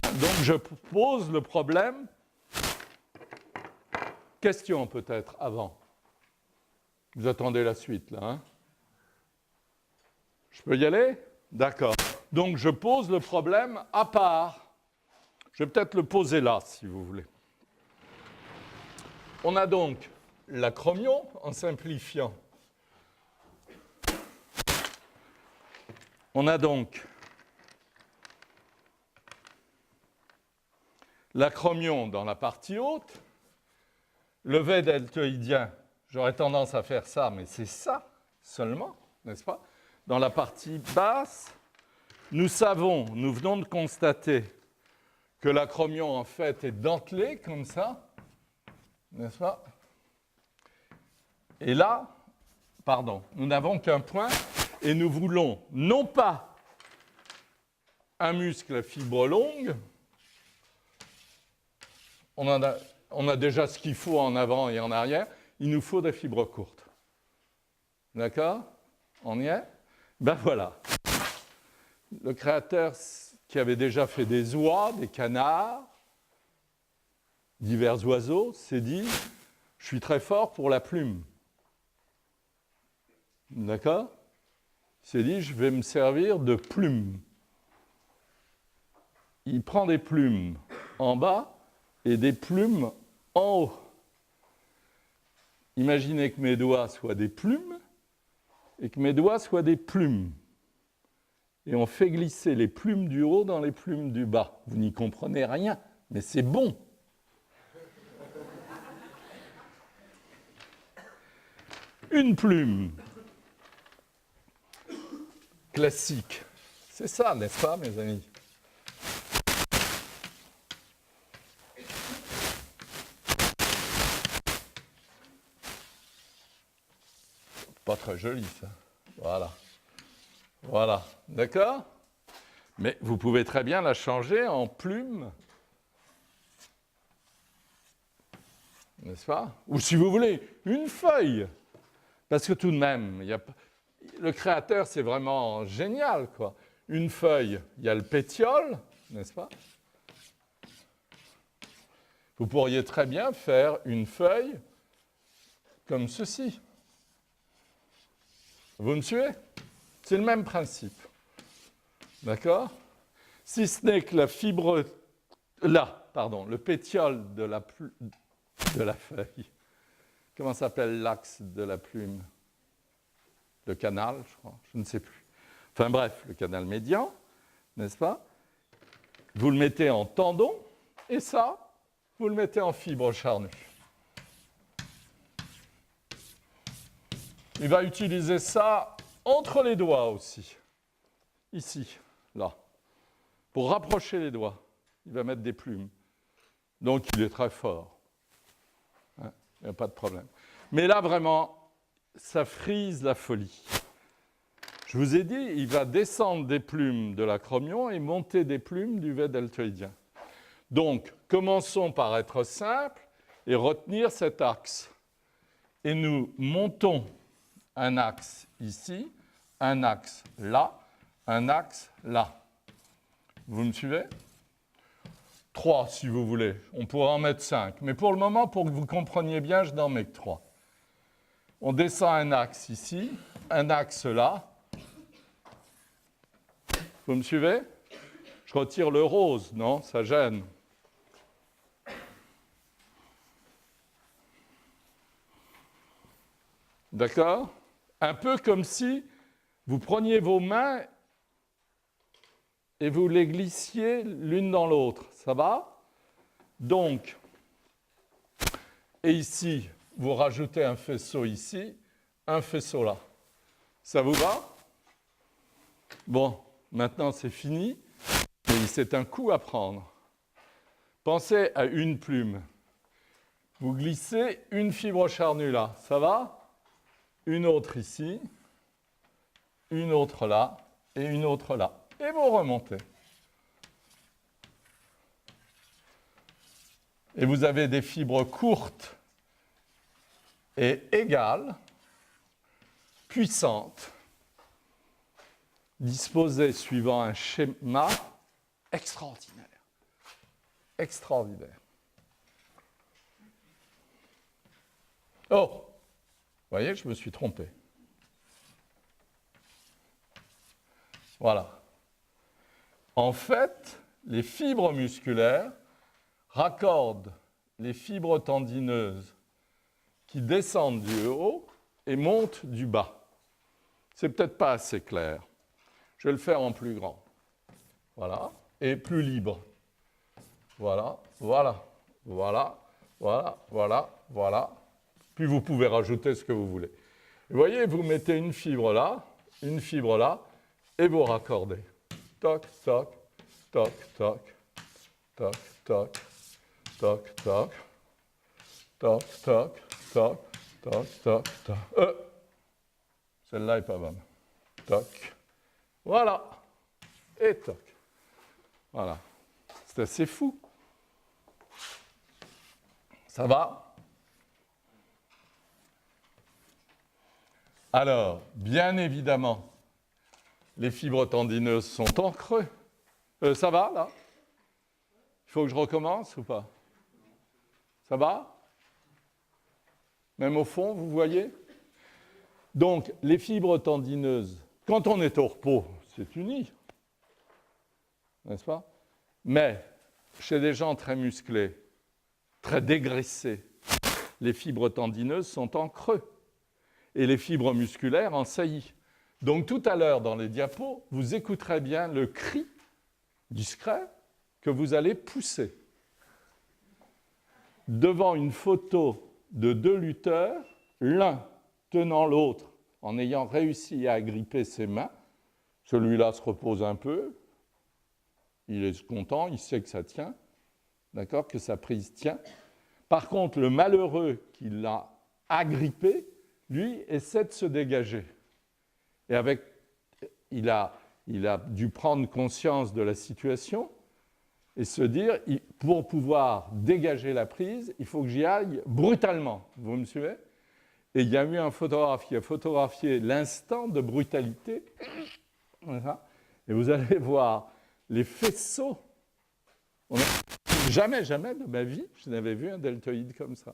A: Donc, je pose le problème. Question peut-être avant. Vous attendez la suite, là. Hein? Je peux y aller? D'accord. Donc, je pose le problème à part. Je vais peut-être le poser là, si vous voulez. On a donc l'acromion, en simplifiant. On a donc l'acromion dans la partie haute. Le V deltoïdien, j'aurais tendance à faire ça, mais c'est ça seulement, n'est-ce pas? Dans la partie basse, nous venons de constater que l'acromion, en fait, est dentelé, comme ça, n'est-ce pas? Et là, pardon, nous n'avons qu'un point, et nous voulons non pas un muscle à fibre longue, on a déjà ce qu'il faut en avant et en arrière, il nous faut des fibres courtes. D'accord? On y est? Ben voilà. Le créateur qui avait déjà fait des oies, des canards, divers oiseaux, s'est dit, je suis très fort pour la plume. D'accord? Il s'est dit, je vais me servir de plumes. Il prend des plumes en bas et des plumes en haut. Imaginez que mes doigts soient des plumes et que mes doigts soient des plumes. Et on fait glisser les plumes du haut dans les plumes du bas. Vous n'y comprenez rien, mais c'est bon. Une plume classique. C'est ça, n'est-ce pas, mes amis? Pas très joli, ça. Voilà. Voilà. D'accord? Mais vous pouvez très bien la changer en plume. N'est-ce pas? Ou si vous voulez, une feuille. Parce que tout de même, le créateur, c'est vraiment génial, quoi. Une feuille, il y a le pétiole, n'est-ce pas? Vous pourriez très bien faire une feuille comme ceci. Vous me suivez? C'est le même principe. D'accord? Si ce n'est que la fibre... Là, le pétiole de la feuille. Comment s'appelle l'axe de la plume? Le canal, je crois, je ne sais plus. Enfin bref, le canal médian, n'est-ce pas? Vous le mettez en tendon, et ça, vous le mettez en fibre charnue. Il va utiliser ça entre les doigts aussi. Ici, là. Pour rapprocher les doigts. Il va mettre des plumes. Donc, il est très fort. Hein, il n'y a pas de problème. Mais là, vraiment, ça frise la folie. Je vous ai dit, il va descendre des plumes de l'acromion et monter des plumes du V deltoïdien. Donc, commençons par être simples et retenir cet axe. Et nous montons un axe ici, un axe là, un axe là. Vous me suivez? 3 si vous voulez. On pourrait en mettre 5. Mais pour le moment, pour que vous compreniez bien, je n'en mets que 3. On descend un axe ici, un axe là. Vous me suivez? Je retire le rose, non? Ça gêne. D'accord? Un peu comme si vous preniez vos mains et vous les glissiez l'une dans l'autre. Ça va? Donc, et ici, vous rajoutez un faisceau ici, un faisceau là. Ça vous va? Bon, maintenant c'est fini, mais c'est un coup à prendre. Pensez à une plume. Vous glissez une fibre charnue là. Ça va? Une autre ici, une autre là, et une autre là. Et vous remontez. Et vous avez des fibres courtes et égales, puissantes, disposées suivant un schéma extraordinaire. Extraordinaire. Oh! Vous voyez, je me suis trompé. Voilà. En fait, les fibres musculaires raccordent les fibres tendineuses qui descendent du haut et montent du bas. C'est peut-être pas assez clair. Je vais le faire en plus grand. Voilà. Et plus libre. Voilà, voilà, voilà, voilà, voilà, voilà. Puis vous pouvez rajouter ce que vous voulez. Vous voyez, vous mettez une fibre là, et vous raccordez. Toc, toc, toc, toc, toc, toc, toc, toc, toc, toc, toc, toc, toc, toc. Celle-là est pas bonne. Toc. Voilà. Et toc. Voilà. C'est assez fou. Ça va? Alors, bien évidemment, les fibres tendineuses sont en creux. Ça va, là? Il faut que je recommence ou pas? Ça va? Même au fond, vous voyez? Donc, les fibres tendineuses, quand on est au repos, c'est uni. N'est-ce pas? Mais, chez des gens très musclés, très dégraissés, les fibres tendineuses sont en creux. Et les fibres musculaires en saillie. Donc tout à l'heure, dans les diapos, vous écouterez bien le cri discret que vous allez pousser. Devant une photo de 2 lutteurs, l'un tenant l'autre en ayant réussi à agripper ses mains, celui-là se repose un peu, il est content, il sait que ça tient, d'accord, que sa prise tient. Par contre, le malheureux qui l'a agrippé, lui, essaie de se dégager. Et il a dû prendre conscience de la situation et se dire, pour pouvoir dégager la prise, il faut que j'y aille brutalement. Vous me suivez? Et il y a eu un photographe qui a photographié l'instant de brutalité. Et vous allez voir les faisceaux. Jamais de ma vie, je n'avais vu un deltoïde comme ça.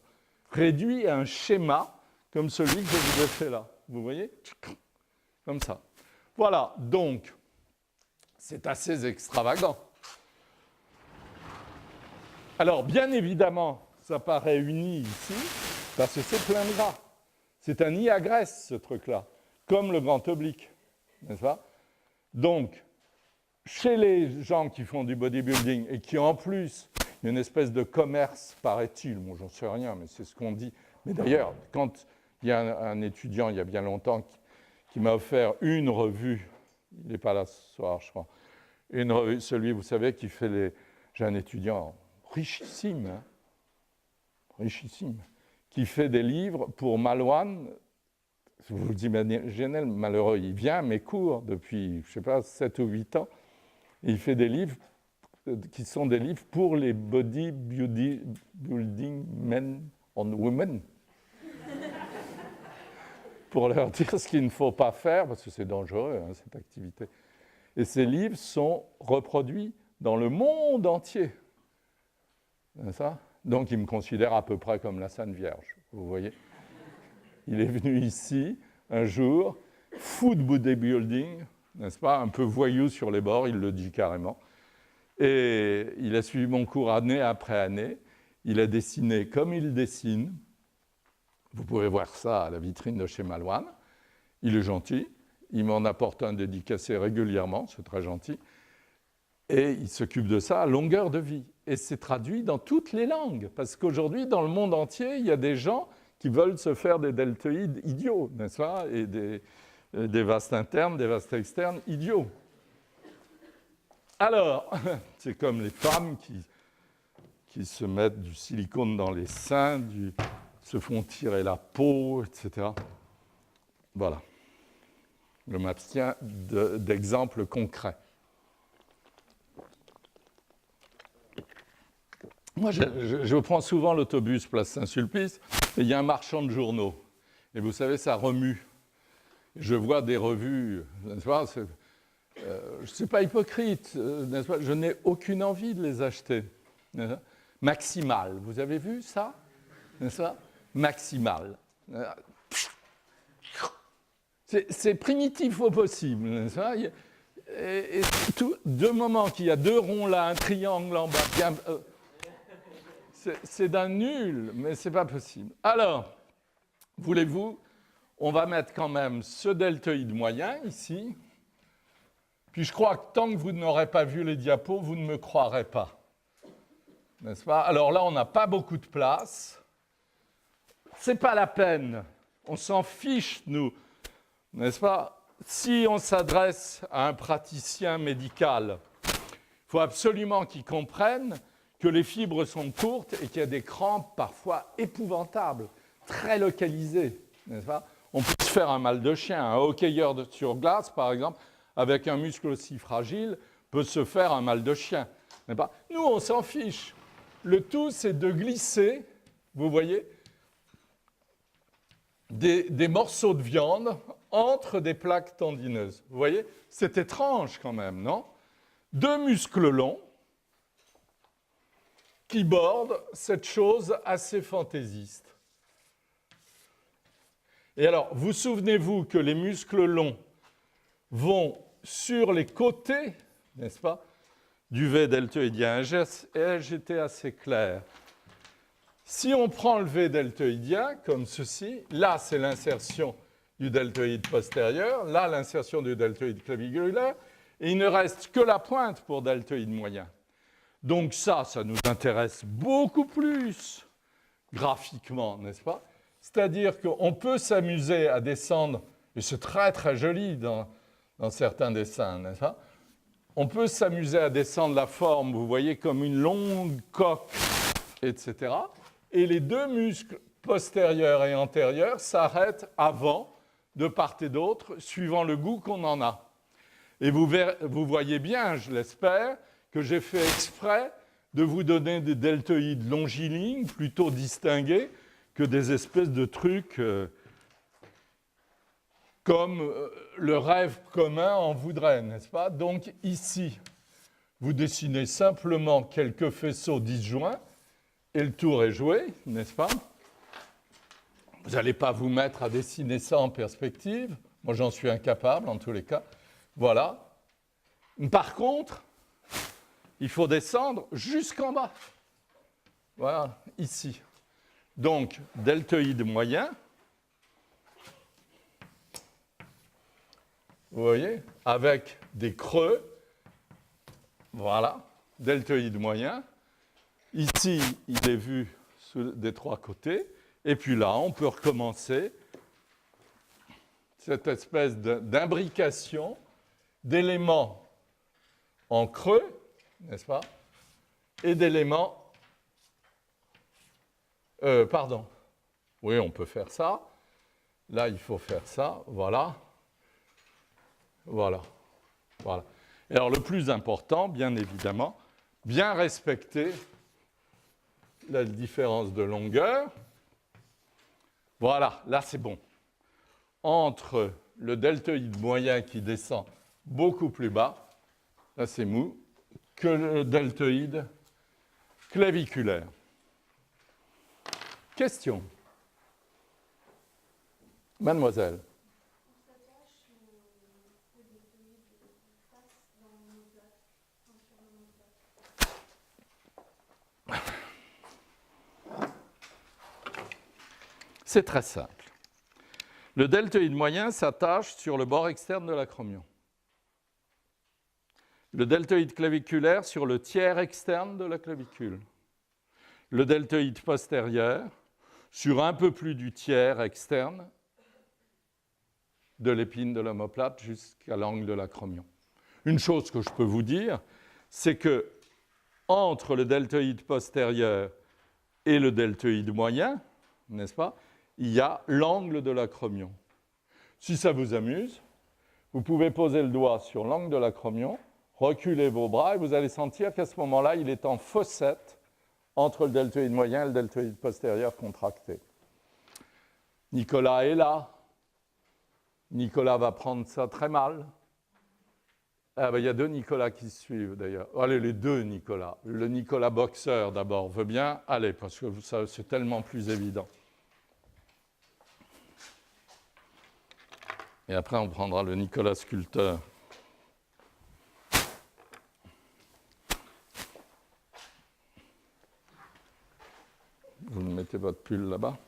A: Réduit à un schéma comme celui que je vous ai fait là. Vous voyez? Comme ça. Voilà, donc, c'est assez extravagant. Alors, bien évidemment, ça paraît uni ici, parce que c'est plein de gras. C'est un I à graisse, ce truc-là, comme le grand oblique, n'est-ce pas? Donc, chez les gens qui font du bodybuilding et qui, en plus, il y a une espèce de commerce, paraît-il, bon, j'en sais rien, mais c'est ce qu'on dit. Mais d'ailleurs, quand il y a un étudiant, il y a bien longtemps, qui m'a offert une revue, il n'est pas là ce soir, je crois, une revue, celui, vous savez, qui fait les... J'ai un étudiant richissime, hein, richissime, qui fait des livres pour Malouane. Vous vous imaginez, le malheureux, il vient à mes cours depuis, je ne sais pas, 7 ou 8 ans, et il fait des livres qui sont des livres pour les bodybuilding men and women. Pour leur dire ce qu'il ne faut pas faire, parce que c'est dangereux, hein, cette activité. Et ces livres sont reproduits dans le monde entier. C'est ça? Donc, il me considère à peu près comme la Sainte Vierge, vous voyez. Il est venu ici, un jour, fou de bodybuilding, n'est-ce pas? Un peu voyou sur les bords, il le dit carrément. Et il a suivi mon cours année après année. Il a dessiné comme il dessine. Vous pouvez voir ça à la vitrine de chez Malouane. Il est gentil. Il m'en apporte un dédicacé régulièrement, c'est très gentil. Et il s'occupe de ça à longueur de vie. Et c'est traduit dans toutes les langues. Parce qu'aujourd'hui, dans le monde entier, il y a des gens qui veulent se faire des deltoïdes idiots, n'est-ce pas? Et des vastes internes, des vastes externes idiots. Alors, c'est comme les femmes qui se mettent du silicone dans les seins, se font tirer la peau, etc. Voilà. Je m'abstiens d'exemples concrets. Moi, je prends souvent l'autobus place Saint-Sulpice, et il y a un marchand de journaux. Et vous savez, ça remue. Je vois des revues, n'est-ce pas? Je ne suis pas hypocrite, n'est-ce pas? Je n'ai aucune envie de les acheter. Maximal, vous avez vu ça? N'est-ce pas? Maximal. C'est primitif au possible, n'est-ce pas? Et tout, de moment qu'il y a deux ronds là, un triangle en bas, c'est d'un nul, mais ce n'est pas possible. Alors, voulez-vous, on va mettre quand même ce deltoïde moyen ici. Puis je crois que tant que vous n'aurez pas vu les diapos, vous ne me croirez pas. N'est-ce pas? Alors là, on n'a pas beaucoup de place. Ce n'est pas la peine. On s'en fiche, nous. N'est-ce pas? Si on s'adresse à un praticien médical, il faut absolument qu'il comprenne que les fibres sont courtes et qu'il y a des crampes parfois épouvantables, très localisées. N'est-ce pas? On peut se faire un mal de chien. Un hockeyeur sur glace, par exemple, avec un muscle aussi fragile, peut se faire un mal de chien. N'est-ce pas? Nous, on s'en fiche. Le tout, c'est de glisser, vous voyez, des morceaux de viande entre des plaques tendineuses. Vous voyez? C'est étrange quand même, non? Deux muscles longs qui bordent cette chose assez fantaisiste. Et alors, vous souvenez-vous que les muscles longs vont sur les côtés, n'est-ce pas, du V deltoïdien. J'étais assez clair. Si on prend le V deltoïdien, comme ceci, là, c'est l'insertion du deltoïde postérieur, là, l'insertion du deltoïde claviculaire, et il ne reste que la pointe pour deltoïde moyen. Donc ça nous intéresse beaucoup plus graphiquement, n'est-ce pas? C'est-à-dire qu'on peut s'amuser à descendre, et c'est très très joli dans certains dessins, n'est-ce pas? On peut s'amuser à descendre la forme, vous voyez, comme une longue coque, etc. Et les deux muscles postérieurs et antérieurs s'arrêtent avant, de part et d'autre, suivant le goût qu'on en a. Et vous voyez bien, je l'espère, que j'ai fait exprès de vous donner des deltoïdes longilignes, plutôt distingués, que des espèces de trucs comme le rêve commun en voudrait, n'est-ce pas? Donc ici, vous dessinez simplement quelques faisceaux disjoints et le tour est joué, n'est-ce pas? Vous n'allez pas vous mettre à dessiner ça en perspective. Moi, j'en suis incapable, en tous les cas. Voilà. Par contre, il faut descendre jusqu'en bas. Voilà, ici. Donc, deltoïde moyen. Vous voyez, avec des creux. Voilà, deltoïde moyen. Ici, il est vu des trois côtés. Et puis là, on peut recommencer cette espèce d'imbrication d'éléments en creux, n'est-ce pas, et d'éléments... pardon. Oui, on peut faire ça. Là, il faut faire ça. Voilà. Voilà. Voilà. Et alors, le plus important, bien évidemment, bien respecter la différence de longueur. Voilà, là, c'est bon. Entre le deltoïde moyen qui descend beaucoup plus bas, là, c'est mou, que le deltoïde claviculaire. Question. Mademoiselle. C'est très simple. Le deltoïde moyen s'attache sur le bord externe de l'acromion. Le deltoïde claviculaire sur le tiers externe de la clavicule. Le deltoïde postérieur sur un peu plus du tiers externe de l'épine de l'omoplate jusqu'à l'angle de l'acromion. Une chose que je peux vous dire, c'est que entre le deltoïde postérieur et le deltoïde moyen, n'est-ce pas, il y a l'angle de l'acromion. Si ça vous amuse, vous pouvez poser le doigt sur l'angle de l'acromion, reculer vos bras et vous allez sentir qu'à ce moment-là, il est en fossette entre le deltoïde moyen et le deltoïde postérieur contracté. Nicolas est là. Nicolas va prendre ça très mal. Ah ben, il y a deux Nicolas qui suivent d'ailleurs. Allez, les deux Nicolas. Le Nicolas boxeur d'abord veut bien. Allez, parce que ça, c'est tellement plus évident. Et après, on prendra le Nicolas sculpteur. Vous mettez votre pull là-bas.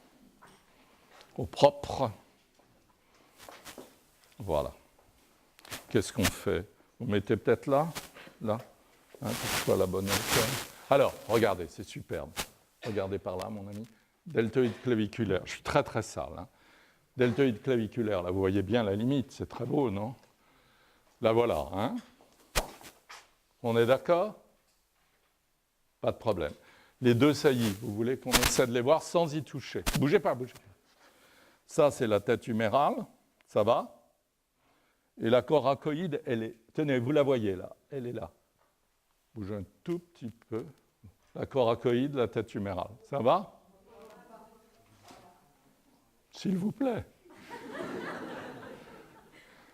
A: Au propre. Voilà. Qu'est-ce qu'on fait? Vous mettez peut-être là, là, hein, pour que ce soit la bonne hauteur. Alors, regardez, c'est superbe. Regardez par là, mon ami. Deltoïde claviculaire. Je suis très, très sale. Hein. Deltoïde claviculaire, là, vous voyez bien la limite. C'est très beau, non? Là, voilà. Hein. On est d'accord? Pas de problème. Les deux saillies, vous voulez qu'on essaie de les voir sans y toucher? Bougez pas, bougez pas. Ça, c'est la tête humérale. Ça va? Et la coracoïde, elle est... Tenez, vous la voyez là. Elle est là. Bougez un tout petit peu. La coracoïde, la tête humérale. Ça va? S'il vous plaît.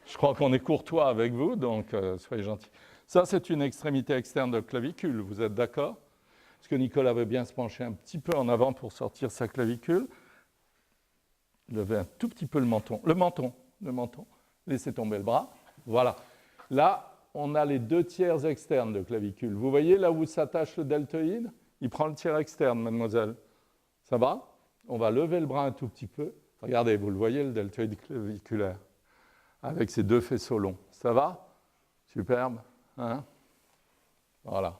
A: Je crois qu'on est courtois avec vous, donc soyez gentils. Ça, c'est une extrémité externe de clavicule. Vous êtes d'accord? Est-ce que Nicolas veut bien se pencher un petit peu en avant pour sortir sa clavicule? Levez un tout petit peu le menton. Le menton. Laissez tomber le bras. Voilà. Là, on a les deux tiers externes de clavicule. Vous voyez là où s'attache le deltoïde? Il prend le tiers externe, mademoiselle. Ça va? On va lever le bras un tout petit peu. Regardez, vous le voyez, le deltoïde claviculaire, avec ses deux faisceaux longs. Ça va? Superbe. Hein? Voilà.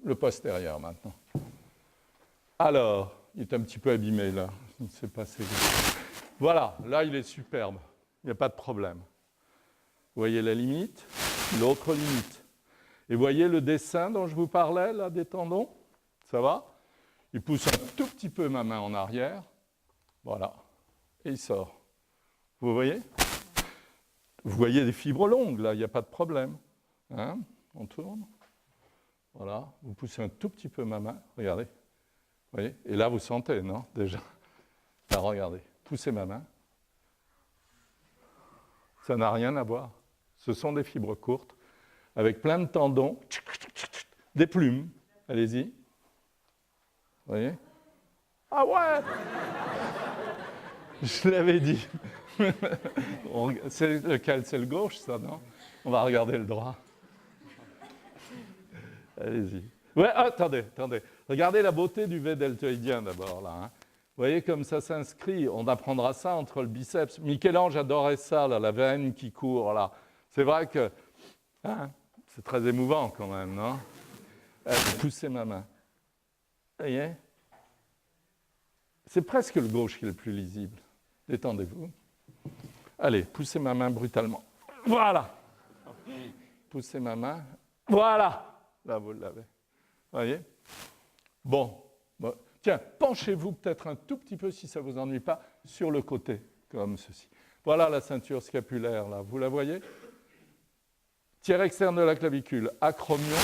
A: Le postérieur, maintenant. Alors, il est un petit peu abîmé, là. Il ne s'est passé. Voilà, là, il est superbe. Il n'y a pas de problème. Vous voyez la limite, l'autre limite. Et vous voyez le dessin dont je vous parlais, là, des tendons? Ça va? Il pousse un tout petit peu ma main en arrière. Voilà. Et il sort. Vous voyez? Vous voyez des fibres longues, là, il n'y a pas de problème. Hein? On tourne. Voilà. Vous poussez un tout petit peu ma main. Regardez. Vous voyez? Et là, vous sentez, non? Déjà. Là, regardez. Poussez ma main. Ça n'a rien à voir. Ce sont des fibres courtes, avec plein de tendons, des plumes. Allez-y. Vous voyez? Ah ouais! Je l'avais dit. C'est lequel? C'est le gauche, ça, non? On va regarder le droit. Allez-y. Vous Ouais, attendez. Regardez la beauté du V deltoïdien d'abord, là. Hein. Vous voyez comme ça s'inscrit. On apprendra ça entre le biceps. Michel-Ange adorait ça, là, la veine qui court, là. C'est vrai que hein, c'est très émouvant quand même, non? Poussez ma main. Vous voyez? C'est presque le gauche qui est le plus lisible. Détendez-vous. Allez, poussez ma main brutalement. Voilà. Poussez ma main. Voilà. Là, vous l'avez. Vous voyez? Bon. Tiens, penchez-vous peut-être un tout petit peu, si ça ne vous ennuie pas, sur le côté, comme ceci. Voilà la ceinture scapulaire, là. Vous la voyez? Tiers externe de la clavicule, acromion.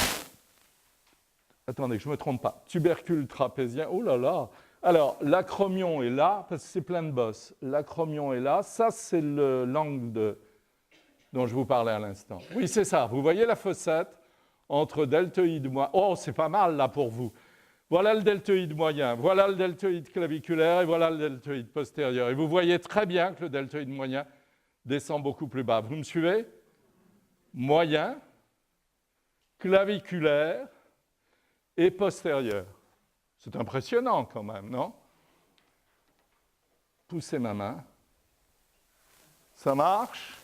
A: Attendez, que je ne me trompe pas. Tubercule trapézien. Oh là là! Alors, l'acromion est là, parce que c'est plein de bosses. L'acromion est là. Ça, c'est l'angle dont je vous parlais à l'instant. Oui, c'est ça. Vous voyez la fossette entre deltoïde moyen. Oh, c'est pas mal, là, pour vous. Voilà le deltoïde moyen, voilà le deltoïde claviculaire et voilà le deltoïde postérieur. Et vous voyez très bien que le deltoïde moyen descend beaucoup plus bas. Vous me suivez? Moyen, claviculaire et postérieur. C'est impressionnant quand même, non? Poussez ma main. Ça marche?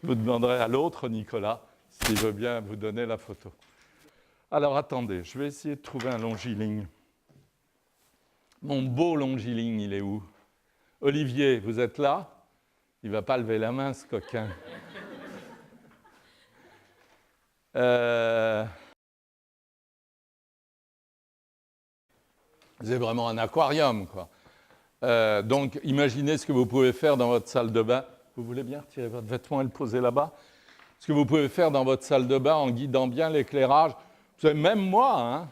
A: Vous demanderez à l'autre, Nicolas, s'il veut bien vous donner la photo. Alors, attendez, je vais essayer de trouver un longiligne. Mon beau longiligne, il est où? Olivier, vous êtes là? Il ne va pas lever la main, ce coquin. C'est vraiment un aquarium, quoi. Donc, imaginez ce que vous pouvez faire dans votre salle de bain. Vous voulez bien retirer votre vêtement et le poser là-bas? Ce que vous pouvez faire dans votre salle de bain en guidant bien l'éclairage. Vous savez, même moi, hein,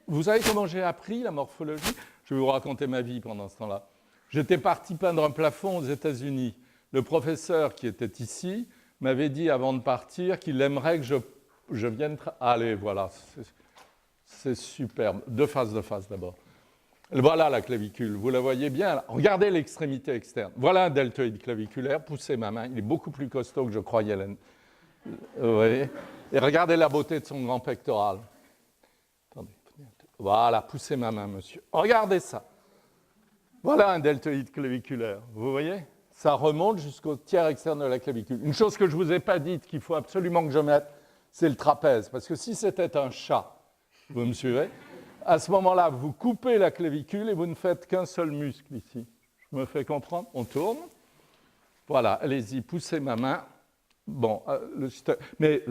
A: vous savez comment j'ai appris la morphologie? Je vais vous raconter ma vie pendant ce temps-là. J'étais parti peindre un plafond aux États-Unis. Le professeur qui était ici m'avait dit avant de partir qu'il aimerait que je vienne... Allez, voilà, c'est superbe. De face d'abord. Voilà la clavicule, vous la voyez bien. Là. Regardez l'extrémité externe. Voilà un deltoïde claviculaire. Poussez ma main, il est beaucoup plus costaud que je croyais. Vous voyez? Et regardez la beauté de son grand pectoral. Attendez. Voilà, poussez ma main, monsieur. Regardez ça. Voilà un deltoïde claviculaire. Vous voyez? Ça remonte jusqu'au tiers externe de la clavicule. Une chose que je ne vous ai pas dite, qu'il faut absolument que je mette, c'est le trapèze. Parce que si c'était un chat, vous me suivez? À ce moment-là, vous coupez la clavicule et vous ne faites qu'un seul muscle ici. Je me fais comprendre? On tourne. Voilà, allez-y, poussez ma main. Bon, mais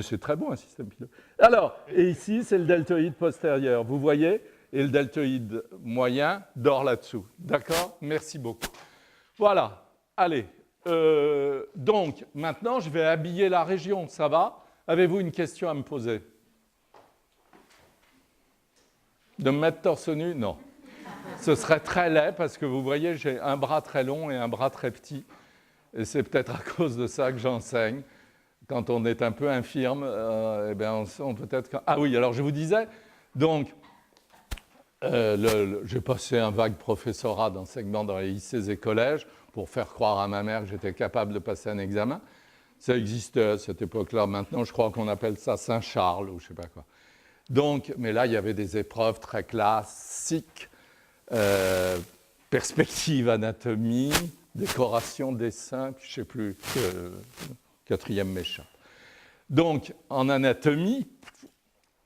A: c'est très bon un système pileux. Alors, et ici, c'est le deltoïde postérieur, vous voyez? Et le deltoïde moyen dort là-dessous. D'accord? Merci beaucoup. Voilà, allez. Donc, maintenant, je vais habiller la région, ça va? Avez-vous une question à me poser? De me mettre torse nu? Non. Ce serait très laid parce que vous voyez, j'ai un bras très long et un bras très petit. Et c'est peut-être à cause de ça que j'enseigne. Quand on est un peu infirme, eh bien on peut-être... Ah oui, alors je vous disais, donc, j'ai passé un vague professorat d'enseignement dans les lycées et collèges pour faire croire à ma mère que j'étais capable de passer un examen. Ça existait à cette époque-là. Maintenant, je crois qu'on appelle ça Saint-Charles ou je ne sais pas quoi. Donc, mais là, il y avait des épreuves très classiques, perspective, anatomie, décoration, dessin, puis je ne sais plus, quatrième m'échappe. Donc, en anatomie,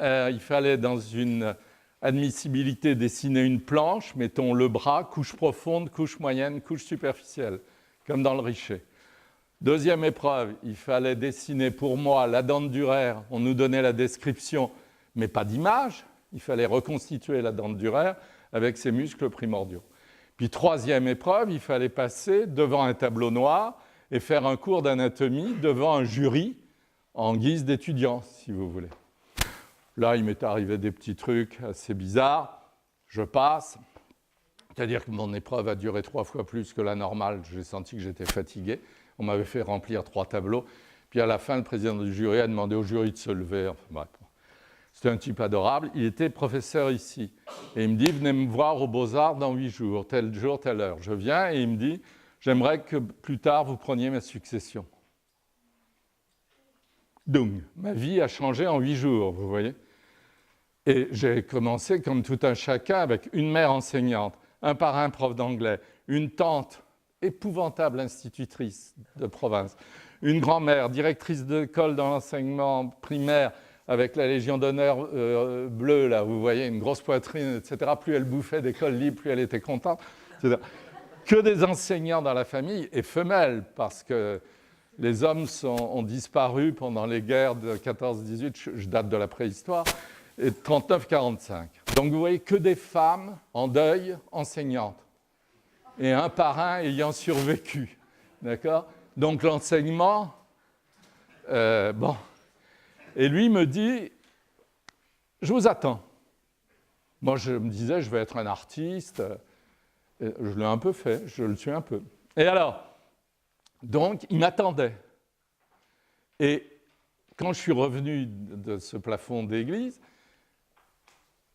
A: il fallait dans une admissibilité dessiner une planche, mettons le bras, couche profonde, couche moyenne, couche superficielle, comme dans le Richer. Deuxième épreuve, il fallait dessiner pour moi la dent duraire, on nous donnait la description, mais pas d'image, il fallait reconstituer la dent duraire avec ses muscles primordiaux. Puis troisième épreuve, il fallait passer devant un tableau noir et faire un cours d'anatomie devant un jury en guise d'étudiant, si vous voulez. Là, il m'est arrivé des petits trucs assez bizarres. Je passe, c'est-à-dire que mon épreuve a duré 3 fois plus que la normale. J'ai senti que j'étais fatigué. On m'avait fait remplir 3 tableaux. Puis à la fin, le président du jury a demandé au jury de se lever. Enfin, bref. C'était un type adorable. Il était professeur ici. Et il me dit, venez me voir aux Beaux-Arts dans 8 jours, tel jour, telle heure. Je viens et il me dit, j'aimerais que plus tard, vous preniez ma succession. Donc, ma vie a changé en 8 jours, vous voyez. Et j'ai commencé comme tout un chacun avec une mère enseignante, un parrain prof d'anglais, une tante épouvantable institutrice de province, une grand-mère directrice d'école dans l'enseignement primaire avec la Légion d'honneur bleue, là, vous voyez, une grosse poitrine, etc. Plus elle bouffait d'école libre, plus elle était contente, etc. Que des enseignants dans la famille et femelles, parce que les hommes ont disparu pendant les guerres de 14-18, je date de la préhistoire, et de 39-45. Donc vous voyez que des femmes en deuil enseignantes et un parrain ayant survécu. D'accord ? Donc l'enseignement, bon. Et lui me dit, je vous attends. Moi je me disais, je vais être un artiste. Et je l'ai un peu fait, je le suis un peu. Et alors, donc il m'attendait. Et quand je suis revenu de ce plafond d'église,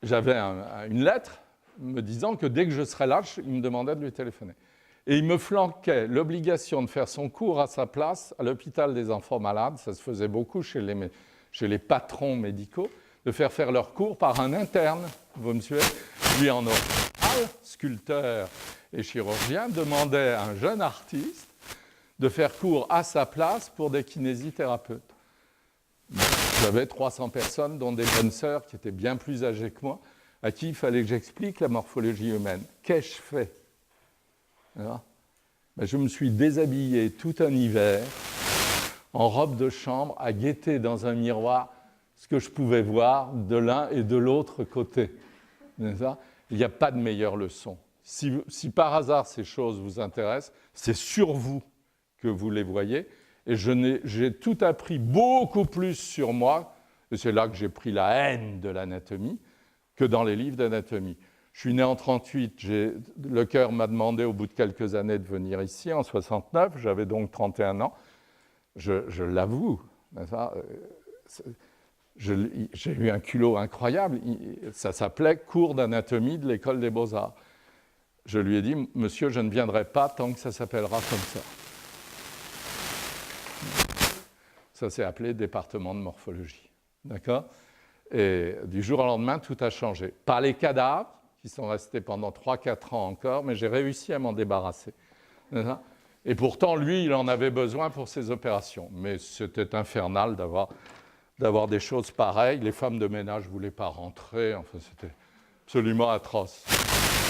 A: j'avais une lettre me disant que dès que je serais là, il me demandait de lui téléphoner. Et il me flanquait l'obligation de faire son cours à sa place à l'hôpital des enfants malades, ça se faisait beaucoup chez les patrons médicaux, de faire leur cours par un interne, vous me suivez ? Lui en Opale, sculpteur et chirurgien, demandait à un jeune artiste de faire cours à sa place pour des kinésithérapeutes. J'avais 300 personnes, dont des bonnes sœurs qui étaient bien plus âgées que moi, à qui il fallait que j'explique la morphologie humaine. Qu'ai-je fait ? Ben, je me suis déshabillé tout un hiver, en robe de chambre, à guetter dans un miroir ce que je pouvais voir de l'un et de l'autre côté. Il n'y a pas de meilleure leçon. Si par hasard ces choses vous intéressent, c'est sur vous que vous les voyez. Et j'ai tout appris beaucoup plus sur moi, et c'est là que j'ai pris la haine de l'anatomie, que dans les livres d'anatomie. Je suis né en 1938, le cœur m'a demandé au bout de quelques années de venir ici, en 1969, j'avais donc 31 ans. Je l'avoue, j'ai eu un culot incroyable, ça s'appelait cours d'anatomie de l'école des beaux-arts. Je lui ai dit, monsieur, je ne viendrai pas tant que ça s'appellera comme ça. Ça s'est appelé département de morphologie. D'accord ? Et du jour au lendemain, tout a changé. Pas les cadavres, qui sont restés pendant 3-4 ans encore, mais j'ai réussi à m'en débarrasser. Et pourtant, lui, il en avait besoin pour ses opérations. Mais c'était infernal d'avoir des choses pareilles. Les femmes de ménage ne voulaient pas rentrer. Enfin, c'était absolument atroce.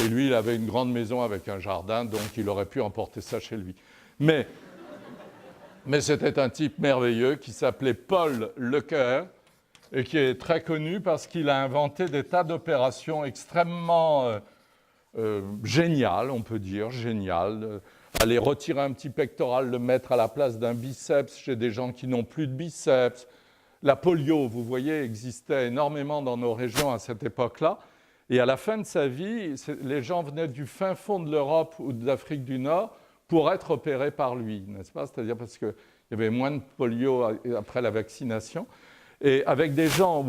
A: Et lui, il avait une grande maison avec un jardin, donc il aurait pu emporter ça chez lui. Mais c'était un type merveilleux qui s'appelait Paul Lecoeur et qui est très connu parce qu'il a inventé des tas d'opérations extrêmement géniales, on peut dire, géniales. Aller retirer un petit pectoral, le mettre à la place d'un biceps chez des gens qui n'ont plus de biceps. La polio, vous voyez, existait énormément dans nos régions à cette époque-là. Et à la fin de sa vie, les gens venaient du fin fond de l'Europe ou de l'Afrique du Nord pour être opérés par lui, n'est-ce pas ? C'est-à-dire parce qu'il y avait moins de polio après la vaccination. Et avec des gens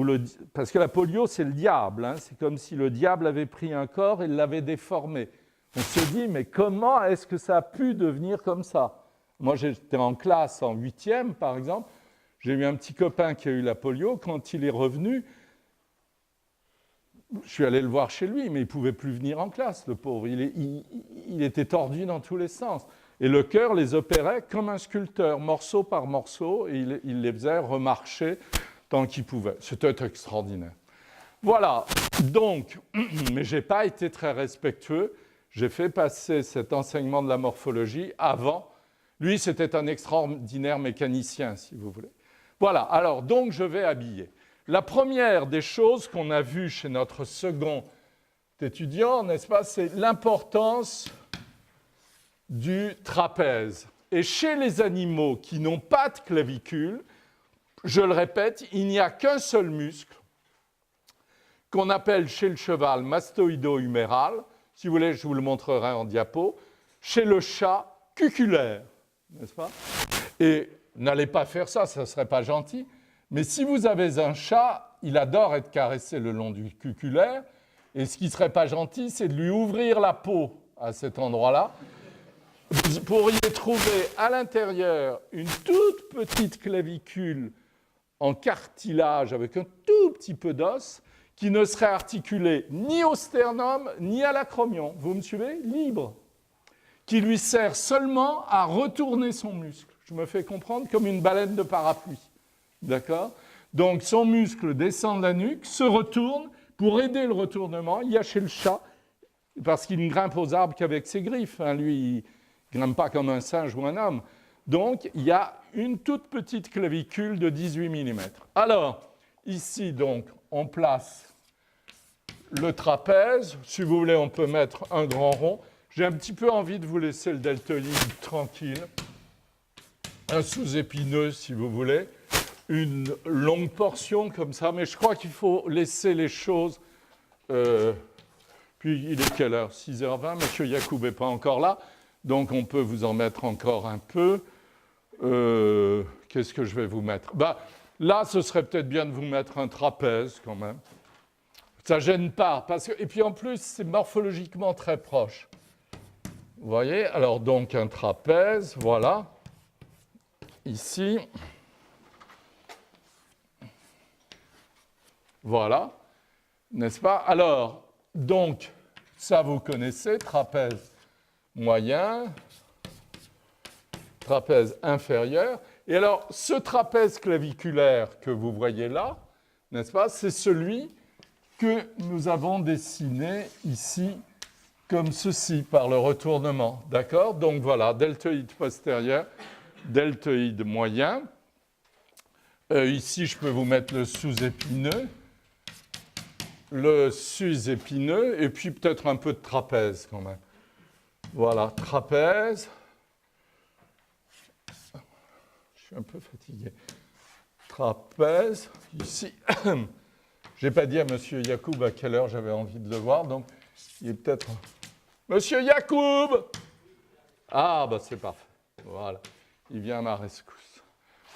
A: parce que la polio, c'est le diable. Hein, c'est comme si le diable avait pris un corps et l'avait déformé. On se dit, mais comment est-ce que ça a pu devenir comme ça ? Moi, j'étais en classe en 8e, par exemple. J'ai eu un petit copain qui a eu la polio. Quand il est revenu, je suis allé le voir chez lui, mais il ne pouvait plus venir en classe, le pauvre. Il était tordu dans tous les sens. Et Lecoeur les opérait comme un sculpteur, morceau par morceau, et il les faisait remarcher tant qu'il pouvait. C'était extraordinaire. Voilà. Donc, mais je n'ai pas été très respectueux. J'ai fait passer cet enseignement de la morphologie avant. Lui, c'était un extraordinaire mécanicien, si vous voulez. Voilà. Alors, donc, je vais habiller. La première des choses qu'on a vues chez notre second étudiant, n'est-ce pas, c'est l'importance du trapèze. Et chez les animaux qui n'ont pas de clavicule, je le répète, il n'y a qu'un seul muscle qu'on appelle chez le cheval mastoïdo-huméral. Si vous voulez, je vous le montrerai en diapo. Chez le chat, cuculaire, n'est-ce pas ? Et n'allez pas faire ça, ça ne serait pas gentil. Mais si vous avez un chat, il adore être caressé le long du cuculaire. Et ce qui ne serait pas gentil, c'est de lui ouvrir la peau à cet endroit-là. Vous pourriez trouver à l'intérieur une toute petite clavicule en cartilage avec un tout petit peu d'os qui ne serait articulé ni au sternum ni à l'acromion. Vous me suivez? Libre. Qui lui sert seulement à retourner son muscle. Je me fais comprendre comme une baleine de parapluie. D'accord? Donc son muscle descend de la nuque, se retourne pour aider le retournement. Il y a chez le chat, parce qu'il ne grimpe aux arbres qu'avec ses griffes. Hein. Lui, il ne grimpe pas comme un singe ou un homme. Donc, il y a une toute petite clavicule de 18 mm. Alors, ici, donc, on place le trapèze. Si vous voulez, on peut mettre un grand rond. J'ai un petit peu envie de vous laisser le deltoïde tranquille. Un sous-épineux, si vous voulez. Une longue portion comme ça. Mais je crois qu'il faut laisser les choses... Puis, il est quelle heure? 6h20. Monsieur Yacoub n'est pas encore là. Donc, on peut vous en mettre encore un peu. Qu'est-ce que je vais vous mettre? Là, ce serait peut-être bien de vous mettre un trapèze quand même. Ça ne gêne pas. Parce que, et puis en plus, c'est morphologiquement très proche. Vous voyez? Alors donc un trapèze, voilà. Ici. Voilà. N'est-ce pas? Alors, donc, ça vous connaissez, trapèze moyen, trapèze inférieur. Et alors, ce trapèze claviculaire que vous voyez là, n'est-ce pas, c'est celui que nous avons dessiné ici comme ceci, par le retournement. D'accord? Donc voilà, deltoïde postérieur, deltoïde moyen. Ici, je peux vous mettre le sous-épineux, le sus-épineux, et puis peut-être un peu de trapèze quand même. Voilà, trapèze. Je suis un peu fatigué. Trapèze, ici. Je n'ai pas dit à M. Yacoub à quelle heure j'avais envie de le voir, donc il est peut-être... Monsieur Yacoub! Ah, c'est parfait. Voilà, il vient à ma rescousse.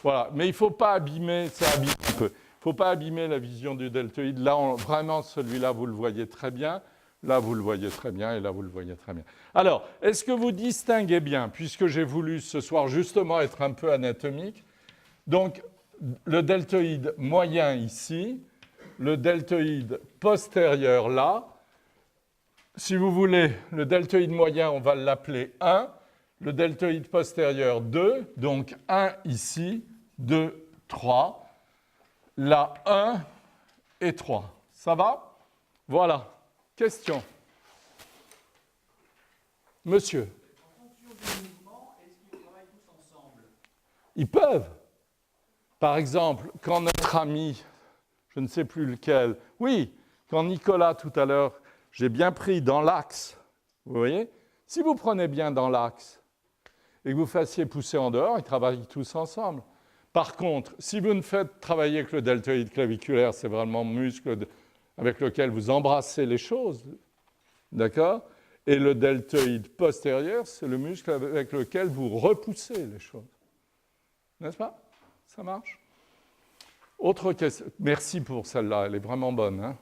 A: Voilà, mais il ne faut pas abîmer, ça abîme un peu. Il ne faut pas abîmer la vision du deltoïde. Là, vraiment, celui-là, vous le voyez très bien. Là, vous le voyez très bien, et là, vous le voyez très bien. Alors, est-ce que vous distinguez bien, puisque j'ai voulu ce soir justement être un peu anatomique, donc le deltoïde moyen ici, le deltoïde postérieur là, si vous voulez, le deltoïde moyen, on va l'appeler 1, le deltoïde postérieur 2, donc 1 ici, 2, 3, là 1 et 3. Ça va? Voilà. Question. Monsieur. En fonction du mouvement, est-ce qu'ils travaillent tous ensemble? Ils peuvent. Par exemple, quand notre ami, je ne sais plus lequel, oui, quand Nicolas tout à l'heure, j'ai bien pris dans l'axe, vous voyez? Si vous prenez bien dans l'axe et que vous fassiez pousser en dehors, ils travaillent tous ensemble. Par contre, si vous ne faites travailler que le deltoïde claviculaire, c'est vraiment le muscle avec lequel vous embrassez les choses, d'accord? Et le deltoïde postérieur, c'est le muscle avec lequel vous repoussez les choses. N'est-ce pas? Ça marche? Autre question. Merci pour celle-là, elle est vraiment bonne. Hein?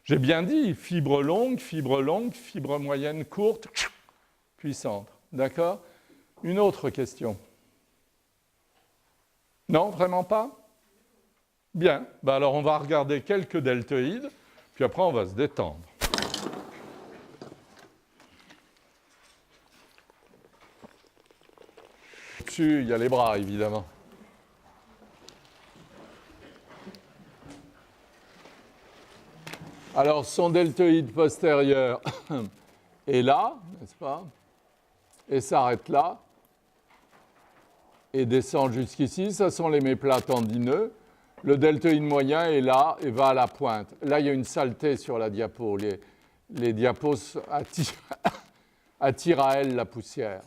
A: J'ai bien dit, fibre longue, fibre moyenne courte, puissante. D'accord? Une autre question. Non, vraiment pas? Bien. Alors, on va regarder quelques deltoïdes, puis après, on va se détendre. Dessus, il y a les bras, évidemment. Alors, son deltoïde postérieur est là, n'est-ce pas? Et s'arrête là. Et descend jusqu'ici. Ce sont les méplats tendineux. Le deltoïde moyen est là et va à la pointe. Là, il y a une saleté sur la diapo. Les diapos attirent à elle la poussière.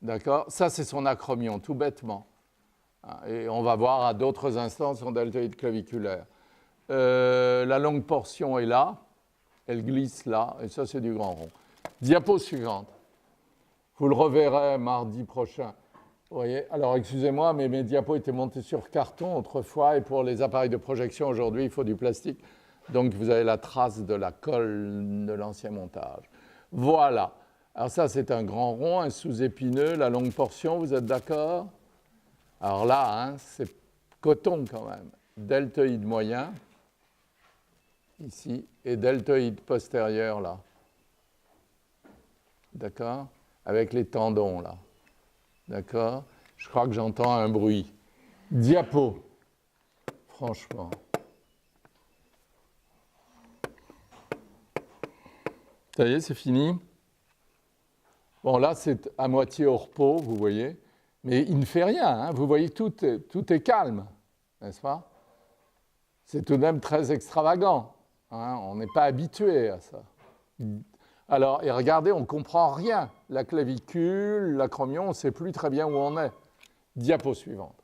A: D'accord? Ça, c'est son acromion, tout bêtement. Et on va voir à d'autres instants son deltoïde claviculaire. La longue portion est là. Elle glisse là. Et ça, c'est du grand rond. Diapo suivante. Vous le reverrez mardi prochain. Vous voyez? Alors, excusez-moi, mais mes diapos étaient montés sur carton autrefois, et pour les appareils de projection aujourd'hui, il faut du plastique. Donc, vous avez la trace de la colle de l'ancien montage. Voilà. Alors ça, c'est un grand rond, un sous-épineux, la longue portion, vous êtes d'accord? Alors là, c'est
B: coton quand même, deltoïde moyen, ici, et deltoïde postérieur là. D'accord? Avec les tendons là. D'accord? Je crois que j'entends un bruit. Diapo. Franchement. Ça y est, c'est fini. Bon, là, c'est à moitié au repos, vous voyez. Mais il ne fait rien. Hein. Vous voyez, tout est calme, n'est-ce pas? C'est tout de même très extravagant. Hein. On n'est pas habitué à ça. Alors, et regardez, on ne comprend rien. La clavicule, l'acromion, on ne sait plus très bien où on est. Diapo suivante.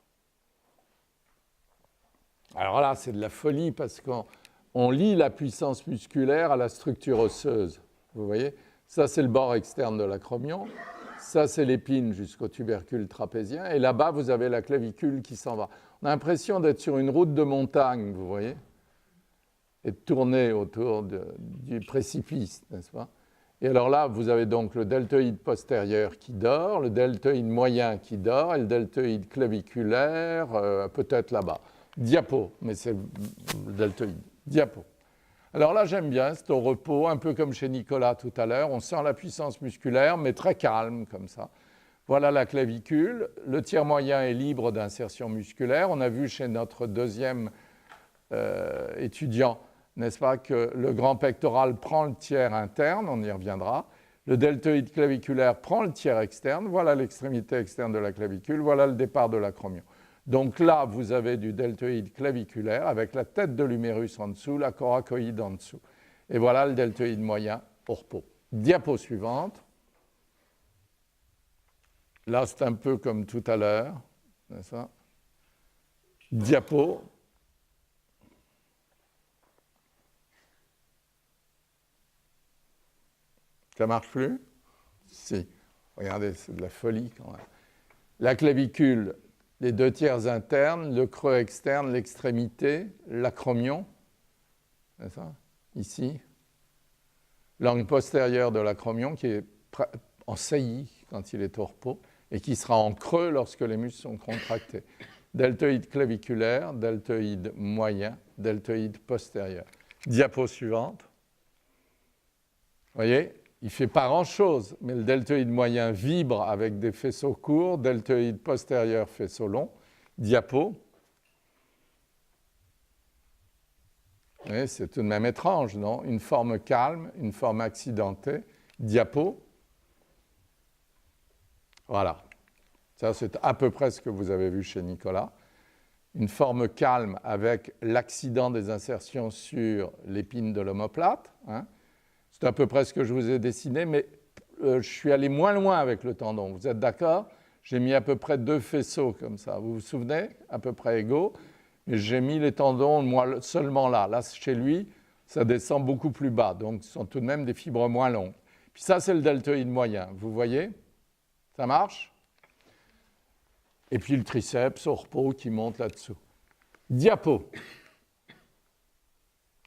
B: Alors là, c'est de la folie parce qu'on lie la puissance musculaire à la structure osseuse. Vous voyez? Ça, c'est le bord externe de l'acromion. Ça, c'est l'épine jusqu'au tubercule trapézien. Et là-bas, vous avez la clavicule qui s'en va. On a l'impression d'être sur une route de montagne, vous voyez? Et de tourner autour du précipice, n'est-ce pas? Et alors là, vous avez donc le deltoïde postérieur qui dort, le deltoïde moyen qui dort et le deltoïde claviculaire, peut-être là-bas. Diapo, mais c'est le deltoïde. Diapo. Alors là, j'aime bien, c'est au repos, un peu comme chez Nicolas tout à l'heure. On sent la puissance musculaire, mais très calme, comme ça. Voilà la clavicule. Le tiers moyen est libre d'insertion musculaire. On a vu chez notre deuxième étudiant, n'est-ce pas, que le grand pectoral prend le tiers interne, on y reviendra. Le deltoïde claviculaire prend le tiers externe. Voilà l'extrémité externe de la clavicule. Voilà le départ de l'acromion. Donc là, vous avez du deltoïde claviculaire avec la tête de l'humérus en dessous, la coracoïde en dessous. Et voilà le deltoïde moyen au repos. Diapo suivante. Là, c'est un peu comme tout à l'heure. C'est ça? Diapo. Ça marche plus? Si. Regardez, c'est de la folie quand même. La clavicule, les deux tiers internes, le creux externe, l'extrémité, l'acromion, c'est ça? Ici. L'angle postérieur de l'acromion qui est en saillie quand il est au repos et qui sera en creux lorsque les muscles sont contractés. Deltoïde claviculaire, deltoïde moyen, deltoïde postérieur. Diapo suivante. Vous voyez, il ne fait pas grand-chose, mais le deltoïde moyen vibre avec des faisceaux courts, deltoïde postérieur, faisceau long. Diapo. Vous voyez, c'est tout de même étrange, non? Une forme calme, une forme accidentée. Diapo. Voilà. Ça, c'est à peu près ce que vous avez vu chez Nicolas. Une forme calme avec l'accident des insertions sur l'épine de l'omoplate. Hein. C'est à peu près ce que je vous ai dessiné, mais je suis allé moins loin avec le tendon. Vous êtes d'accord? J'ai mis à peu près 2 faisceaux comme ça. Vous vous souvenez? À peu près égaux. Mais j'ai mis les tendons moi, seulement là. Là, chez lui, ça descend beaucoup plus bas. Donc, ce sont tout de même des fibres moins longues. Puis ça, c'est le deltoïde moyen. Vous voyez? Ça marche? Et puis le triceps au repos qui monte là-dessous. Diapo.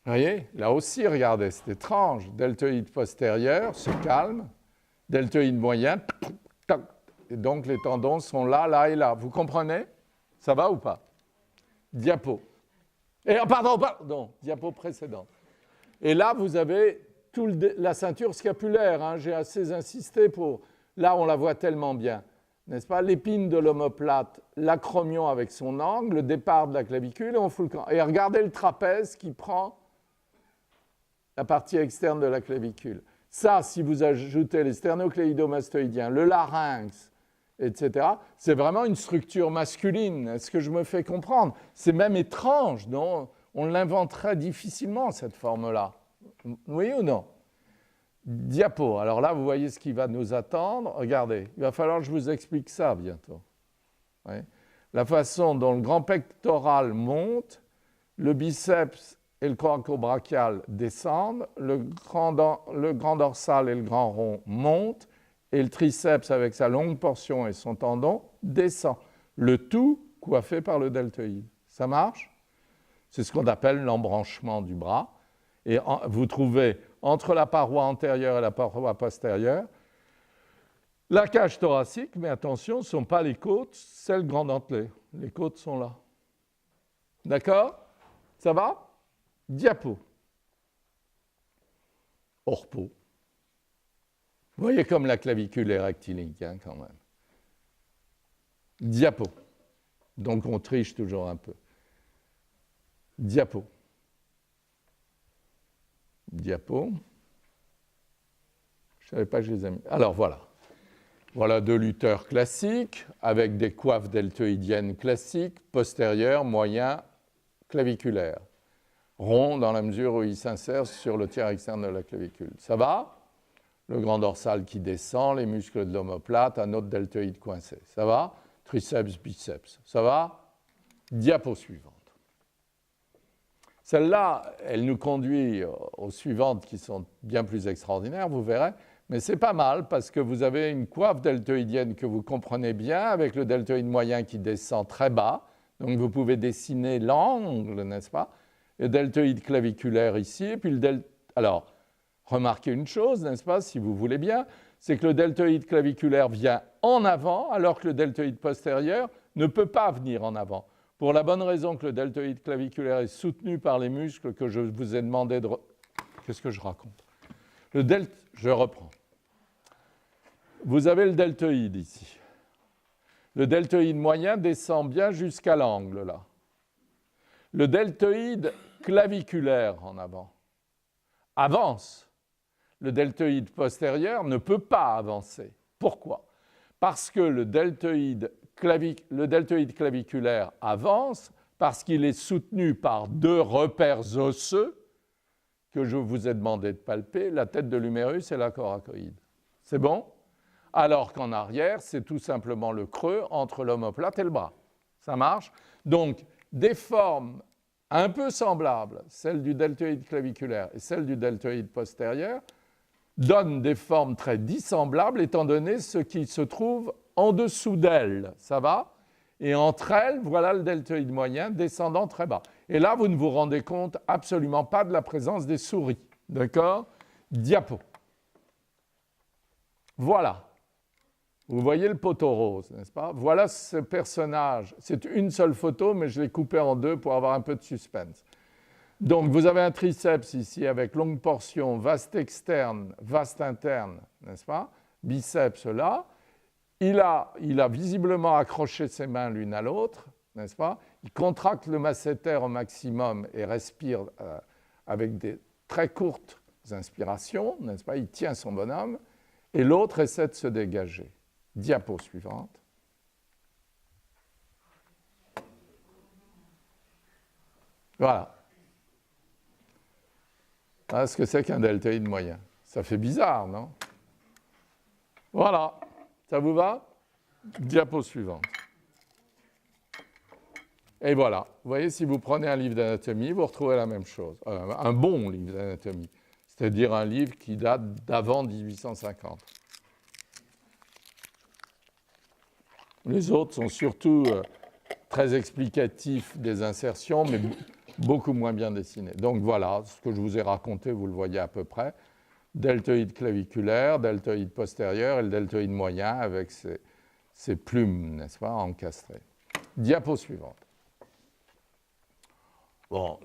B: Vous voyez? Là aussi, regardez, c'est étrange. Deltoïde postérieur, c'est calme. Deltoïde moyen, et donc les tendons sont là, là et là. Vous comprenez? Ça va ou pas? Diapo. Et, pardon, diapo précédente. Et là, vous avez la ceinture scapulaire. Hein, j'ai assez insisté pour... Là, on la voit tellement bien. N'est-ce pas? L'épine de l'omoplate, l'acromion avec son angle, le départ de la clavicule, et on fout le camp. Et regardez le trapèze qui prend la partie externe de la clavicule. Ça, si vous ajoutez les sternocléidomastoïdiens, le larynx, etc., c'est vraiment une structure masculine. Est-ce que je me fais comprendre? C'est même étrange, non? On l'inventerait difficilement, cette forme-là. Oui ou non? Diapo. Alors là, vous voyez ce qui va nous attendre. Regardez, il va falloir que je vous explique ça bientôt. Oui. La façon dont le grand pectoral monte, le biceps et le coracobrachial descendent, le grand dorsal et le grand rond montent, et le triceps avec sa longue portion et son tendon descend. Le tout coiffé par le deltoïde. Ça marche? C'est ce qu'on appelle l'embranchement du bras. Et vous trouvez entre la paroi antérieure et la paroi postérieure la cage thoracique, mais attention, ce ne sont pas les côtes, c'est le grand dentelé. Les côtes sont là. D'accord? Ça va? Diapo. Au repos. Vous voyez comme la clavicule est rectiligne, hein, quand même. Diapo. Donc on triche toujours un peu. Diapo. Diapo. Je ne savais pas que je les ai mis. Alors voilà. Voilà deux lutteurs classiques avec des coiffes deltoïdiennes classiques, postérieures, moyens, claviculaires. Rond dans la mesure où ils s'insèrent sur le tiers externe de la clavicule. Ça va? Le grand dorsal qui descend, les muscles de l'omoplate, un autre deltoïde coincé. Ça va? Triceps, biceps. Ça va? Diapo suivante. Celle-là, elle nous conduit aux suivantes qui sont bien plus extraordinaires, vous verrez. Mais c'est pas mal parce que vous avez une coiffe deltoïdienne que vous comprenez bien avec le deltoïde moyen qui descend très bas. Donc vous pouvez dessiner l'angle, n'est-ce pas? Le deltoïde claviculaire ici. Et puis alors, remarquez une chose, n'est-ce pas, si vous voulez bien, c'est que le deltoïde claviculaire vient en avant alors que le deltoïde postérieur ne peut pas venir en avant. Pour la bonne raison que le deltoïde claviculaire est soutenu par les muscles que je vous ai demandé de... Qu'est-ce que je raconte? Je reprends. Vous avez le deltoïde ici. Le deltoïde moyen descend bien jusqu'à l'angle, là. Le deltoïde claviculaire en avant avance. Le deltoïde postérieur ne peut pas avancer. Pourquoi? Parce que le deltoïde claviculaire avance parce qu'il est soutenu par deux repères osseux que je vous ai demandé de palper, la tête de l'humérus et la coracoïde. C'est bon? Alors qu'en arrière, c'est tout simplement le creux entre l'omoplate et le bras. Ça marche? Donc, des formes un peu semblables, celle du deltoïde claviculaire et celle du deltoïde postérieur, donnent des formes très dissemblables étant donné ce qui se trouve en dessous d'elles. Ça va? Et entre elles, voilà le deltoïde moyen descendant très bas. Et là, vous ne vous rendez compte absolument pas de la présence des souris. D'accord? Diapo. Voilà. Vous voyez le poteau rose, n'est-ce pas? Voilà ce personnage. C'est une seule photo, mais je l'ai coupé en deux pour avoir un peu de suspense. Donc, vous avez un triceps ici avec longue portion, vaste externe, vaste interne, n'est-ce pas? Biceps là. Il a visiblement accroché ses mains l'une à l'autre, n'est-ce pas? Il contracte le masséter au maximum et respire avec des très courtes inspirations, n'est-ce pas? Il tient son bonhomme et l'autre essaie de se dégager. Diapo suivante. Voilà. Voilà ce que c'est qu'un deltoïde moyen. Ça fait bizarre, non? Voilà. Ça vous va? Diapo suivante. Et voilà. Vous voyez, si vous prenez un livre d'anatomie, vous retrouvez la même chose. Un bon livre d'anatomie. C'est-à-dire un livre qui date d'avant 1850. Les autres sont surtout très explicatifs des insertions, mais beaucoup moins bien dessinés. Donc voilà, ce que je vous ai raconté, vous le voyez à peu près. Deltoïde claviculaire, deltoïde postérieur et le deltoïde moyen avec ses plumes, n'est-ce pas, encastrées. Diapo suivante. Bon,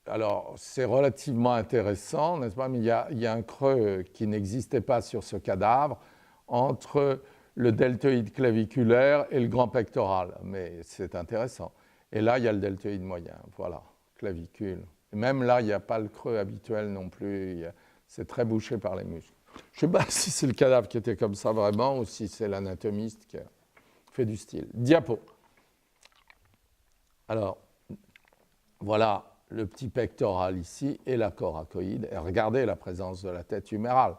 B: alors c'est relativement intéressant, n'est-ce pas, mais il y a un creux qui n'existait pas sur ce cadavre entre le deltoïde claviculaire et le grand pectoral, mais c'est intéressant. Et là, il y a le deltoïde moyen, voilà, clavicule. Et même là, il n'y a pas le creux habituel non plus, c'est très bouché par les muscles. Je ne sais pas si c'est le cadavre qui était comme ça vraiment ou si c'est l'anatomiste qui a fait du style. Diapo. Alors, voilà le petit pectoral ici et la coracoïde. Et regardez la présence de la tête humérale,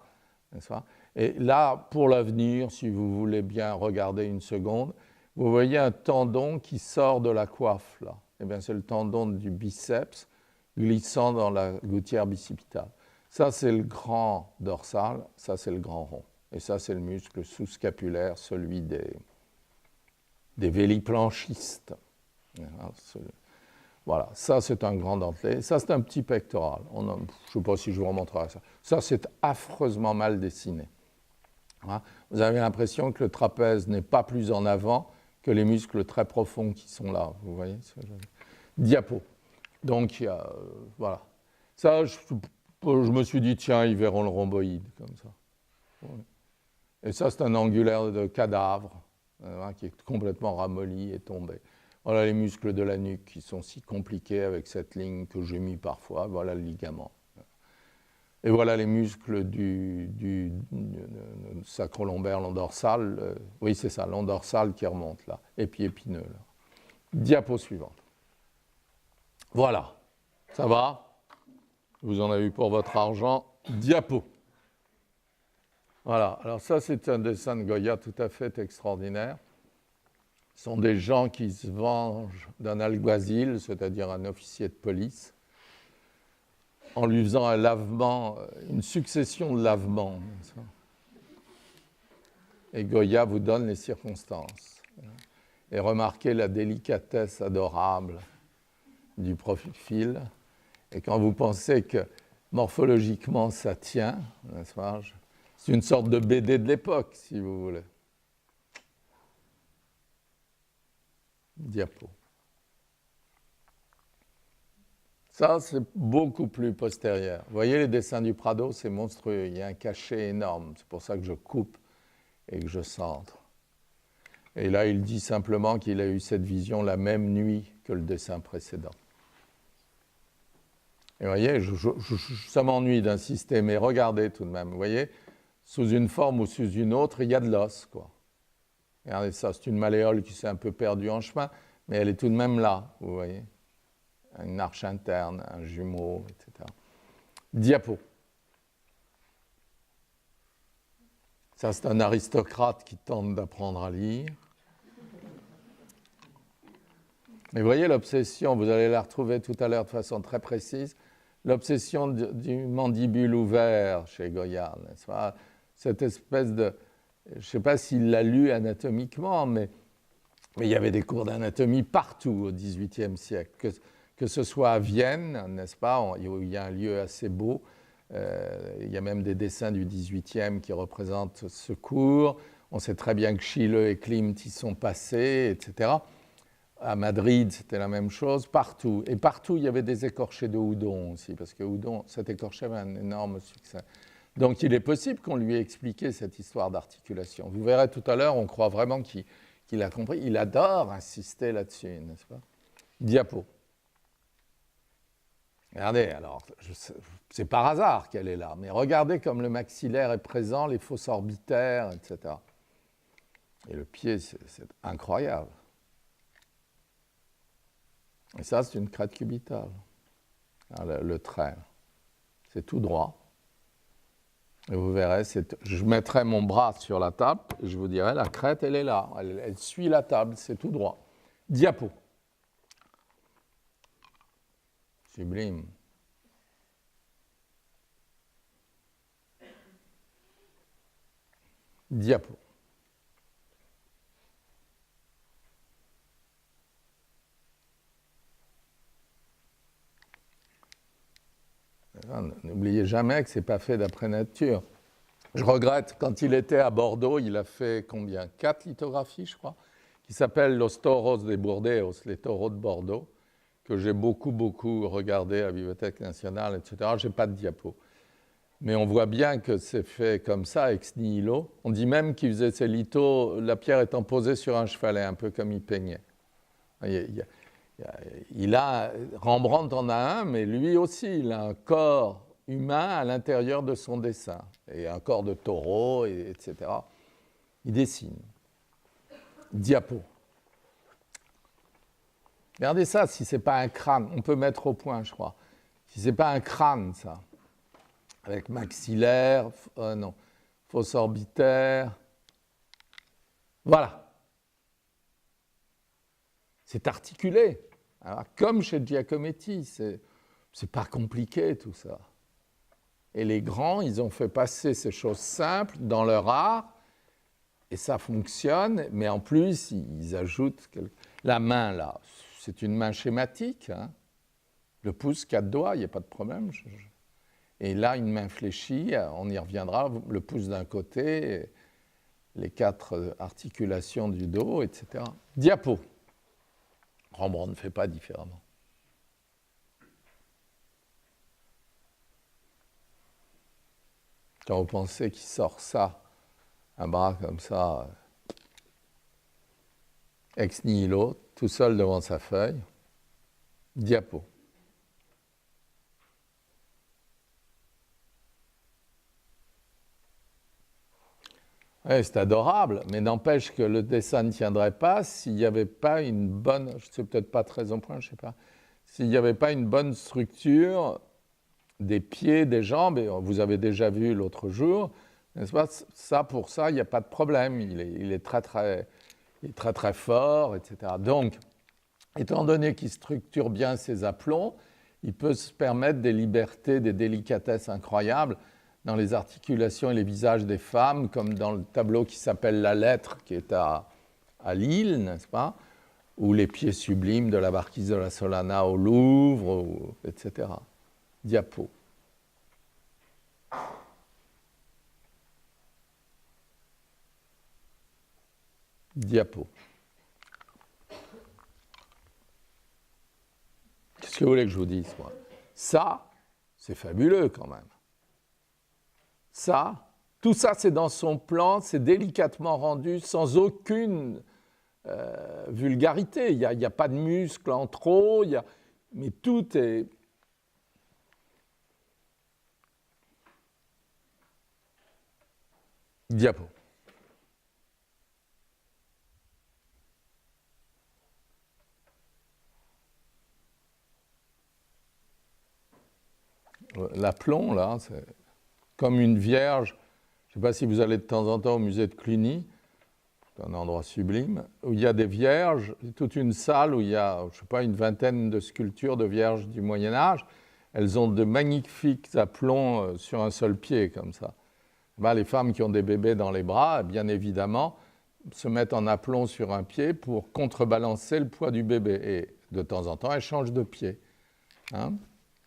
B: n'est-ce pas? Et là, pour l'avenir, si vous voulez bien regarder une seconde, vous voyez un tendon qui sort de la coiffe, là. Eh bien, c'est le tendon du biceps glissant dans la gouttière bicipitale. Ça, c'est le grand dorsal, ça, c'est le grand rond. Et ça, c'est le muscle sous-scapulaire, celui des véliplanchistes. Voilà, ça, c'est un grand dentelé. Ça, c'est un petit pectoral. Je ne sais pas si je vous remontrerai ça. Ça, c'est affreusement mal dessiné. Vous avez l'impression que le trapèze n'est pas plus en avant que les muscles très profonds qui sont là. Vous voyez ce que je veux dire? Diapo. Donc, il y a, voilà. Ça, je me suis dit, tiens, ils verront le rhomboïde, comme ça. Et ça, c'est un angulaire de cadavre, qui est complètement ramolli et tombé. Voilà les muscles de la nuque qui sont si compliqués avec cette ligne que j'ai mis parfois. Voilà le ligament. Et voilà les muscles du sacro-lombaire, long dorsal. Oui, c'est ça, long dorsal qui remonte là. Et puis épineux. Là. Diapo suivante. Voilà. Ça va? Vous en avez eu pour votre argent. Diapo. Voilà. Alors ça, c'est un dessin de Goya tout à fait extraordinaire. Ce sont des gens qui se vengent d'un alguazil, c'est-à-dire un officier de police, en lui faisant un lavement, une succession de lavements. Et Goya vous donne les circonstances. Et remarquez la délicatesse adorable du profil. Et quand vous pensez que morphologiquement ça tient, n'est-ce pas, c'est une sorte de BD de l'époque, si vous voulez. Diapo. Ça, c'est beaucoup plus postérieur. Vous voyez les dessins du Prado, c'est monstrueux. Il y a un cachet énorme. C'est pour ça que je coupe et que je centre. Et là, il dit simplement qu'il a eu cette vision la même nuit que le dessin précédent. Et vous voyez, ça m'ennuie d'insister, mais regardez tout de même. Vous voyez, sous une forme ou sous une autre, il y a de l'os, quoi. Regardez ça, c'est une malléole qui s'est un peu perdue en chemin, mais elle est tout de même là, vous voyez. Une arche interne, un jumeau, etc. Diapo. Ça, c'est un aristocrate qui tente d'apprendre à lire. Mais vous voyez l'obsession, vous allez la retrouver tout à l'heure de façon très précise, l'obsession du mandibule ouvert chez Goya, n'est-ce pas? Cette espèce de... Je ne sais pas s'il l'a lu anatomiquement, mais il y avait des cours d'anatomie partout au XVIIIe siècle. Que ce soit à Vienne, n'est-ce pas, où il y a un lieu assez beau, il y a même des dessins du XVIIIe qui représentent ce cours. On sait très bien que Schiele et Klimt y sont passés, etc. À Madrid, c'était la même chose, partout. Et partout, il y avait des écorchés de Houdon aussi, parce que Houdon, cet écorché avait un énorme succès. Donc, il est possible qu'on lui ait expliqué cette histoire d'articulation. Vous verrez tout à l'heure, on croit vraiment qu'il a compris. Il adore insister là-dessus, n'est-ce pas? Diapo. Regardez, alors, c'est par hasard qu'elle est là, mais regardez comme le maxillaire est présent, les fosses orbitaires, etc. Et le pied, c'est incroyable. Et ça, c'est une crête cubitale. Le trait, c'est tout droit. Et vous verrez, je mettrai mon bras sur la table et je vous dirai, la crête, elle est là. Elle suit la table, c'est tout droit. Diapo. Sublime. Diapo. N'oubliez jamais que ce n'est pas fait d'après nature. Je regrette, quand il était à Bordeaux, il a fait combien? 4 lithographies, je crois, qui s'appellent Los Toros de Burdeos, les taureaux de Bordeaux, que j'ai beaucoup regardé à la Bibliothèque nationale, etc. Je n'ai pas de diapo. Mais on voit bien que c'est fait comme ça, ex nihilo. On dit même qu'il faisait ses lithos, la pierre étant posée sur un chevalet, un peu comme il peignait. Rembrandt en a un, mais lui aussi, il a un corps humain à l'intérieur de son dessin, et un corps de taureau, etc. Il dessine. Diapo. Regardez ça, si ce n'est pas un crâne, on peut mettre au point, je crois. Si ce n'est pas un crâne, ça, avec maxillaire, fosse orbitaire, voilà. C'est articulé. Alors, comme chez Giacometti, c'est pas compliqué tout ça. Et les grands, ils ont fait passer ces choses simples dans leur art, et ça fonctionne, mais en plus, ils ajoutent la main là. C'est une main schématique. Hein. Le pouce, 4 doigts, il n'y a pas de problème. Et là, une main fléchie, on y reviendra, le pouce d'un côté, les 4 articulations du dos, etc. Diapo. Rembrandt ne fait pas différemment. Quand vous pensez qu'il sort ça, un bras comme ça, ex nihilo, tout seul devant sa feuille, diapo. Ouais, c'est adorable, mais n'empêche que le dessin ne tiendrait pas s'il n'y avait pas une bonne, je ne sais peut-être pas très en point, je ne sais pas, s'il n'y avait pas une bonne structure des pieds, des jambes, et vous avez déjà vu l'autre jour, n'est-ce pas? Ça, pour ça, il n'y a pas de problème, il est très très fort, etc. Donc, étant donné qu'il structure bien ses aplombs, il peut se permettre des libertés, des délicatesses incroyables dans les articulations et les visages des femmes, comme dans le tableau qui s'appelle La Lettre, qui est à Lille, n'est-ce pas? Ou les pieds sublimes de la marquise de la Solana au Louvre, etc. Diapo. Diapo. Qu'est-ce que vous voulez que je vous dise, moi? Ça, c'est fabuleux quand même. Ça, tout ça, c'est dans son plan, c'est délicatement rendu, sans aucune vulgarité. Il n'y a pas de muscles en trop, mais tout est... Diapo. L'aplomb, là, c'est comme une vierge. Je ne sais pas si vous allez de temps en temps au musée de Cluny, c'est un endroit sublime, où il y a des vierges, toute une salle où il y a, je ne sais pas, une vingtaine de sculptures de vierges du Moyen-Âge. Elles ont de magnifiques aplombs sur un seul pied, comme ça. Ben, les femmes qui ont des bébés dans les bras, bien évidemment, se mettent en aplomb sur un pied pour contrebalancer le poids du bébé. Et de temps en temps, elles changent de pied. Hein?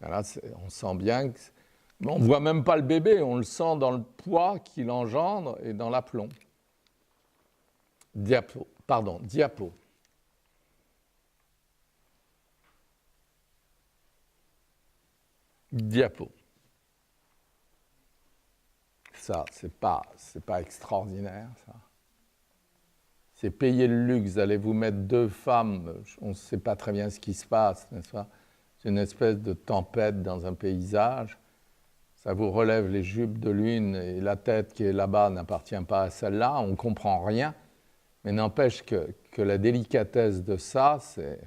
B: Là, on sent bien que... On ne voit même pas le bébé, on le sent dans le poids qu'il engendre et dans l'aplomb. Diapo. Diapo. Ça, c'est pas extraordinaire, ça. C'est payer le luxe d'aller vous mettre deux femmes, on ne sait pas très bien ce qui se passe, n'est-ce pas? C'est une espèce de tempête dans un paysage. Ça vous relève les jupes de l'une et la tête qui est là-bas n'appartient pas à celle-là, on ne comprend rien. Mais n'empêche que la délicatesse de ça, c'est...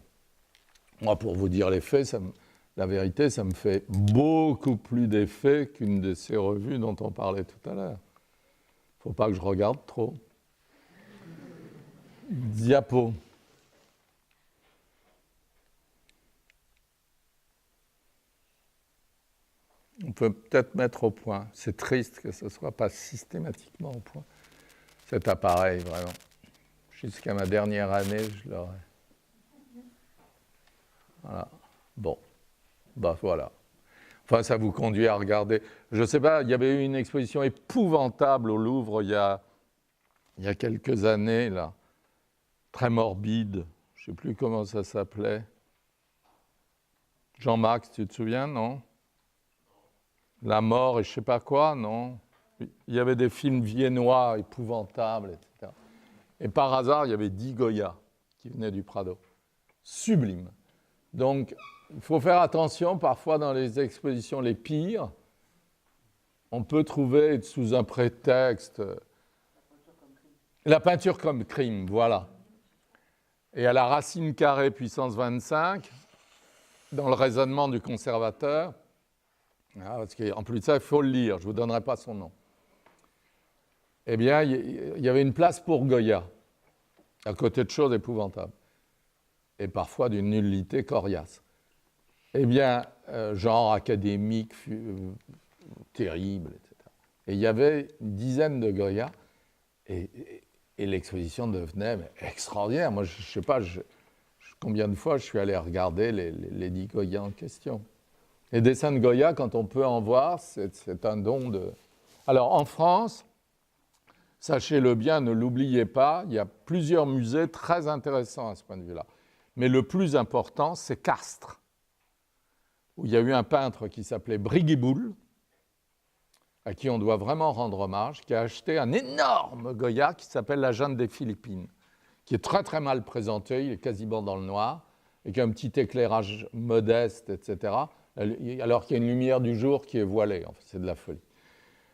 B: Moi, pour vous dire les faits, la vérité, ça me fait beaucoup plus d'effet qu'une de ces revues dont on parlait tout à l'heure. Il ne faut pas que je regarde trop. Diapo. On peut peut-être mettre au point. C'est triste que ce ne soit pas systématiquement au point. Cet appareil, vraiment. Jusqu'à ma dernière année, je l'aurais. Voilà. Bon. Ben voilà. Enfin, ça vous conduit à regarder. Je ne sais pas, il y avait eu une exposition épouvantable au Louvre il y a quelques années, là. Très morbide. Je ne sais plus comment ça s'appelait. Jean-Max, tu te souviens, non? La mort et je ne sais pas quoi, non? Il y avait des films viennois épouvantables, etc. Et par hasard, il y avait 10 Goya qui venaient du Prado. Sublime. Donc, il faut faire attention, parfois dans les expositions les pires, on peut trouver sous un prétexte... La peinture comme crime, voilà. Et à la racine carrée puissance 25, dans le raisonnement du conservateur, parce qu'en plus de ça, il faut le lire, je ne vous donnerai pas son nom. Eh bien, il y avait une place pour Goya, à côté de choses épouvantables, et parfois d'une nullité coriace. Eh bien, genre académique, terrible, etc. Et il y avait une dizaine de Goya, et l'exposition devenait extraordinaire. Moi, je ne sais pas combien de fois je suis allé regarder les 10 Goya en question. Les dessins de Goya, quand on peut en voir, c'est un don de... Alors, en France, sachez-le bien, ne l'oubliez pas, il y a plusieurs musées très intéressants à ce point de vue-là. Mais le plus important, c'est Castres, où il y a eu un peintre qui s'appelait Briguiboul, à qui on doit vraiment rendre hommage, qui a acheté un énorme Goya qui s'appelle la Jeanne des Philippines, qui est très très mal présenté, il est quasiment dans le noir, avec un petit éclairage modeste, etc., alors qu'il y a une lumière du jour qui est voilée. Enfin, c'est de la folie.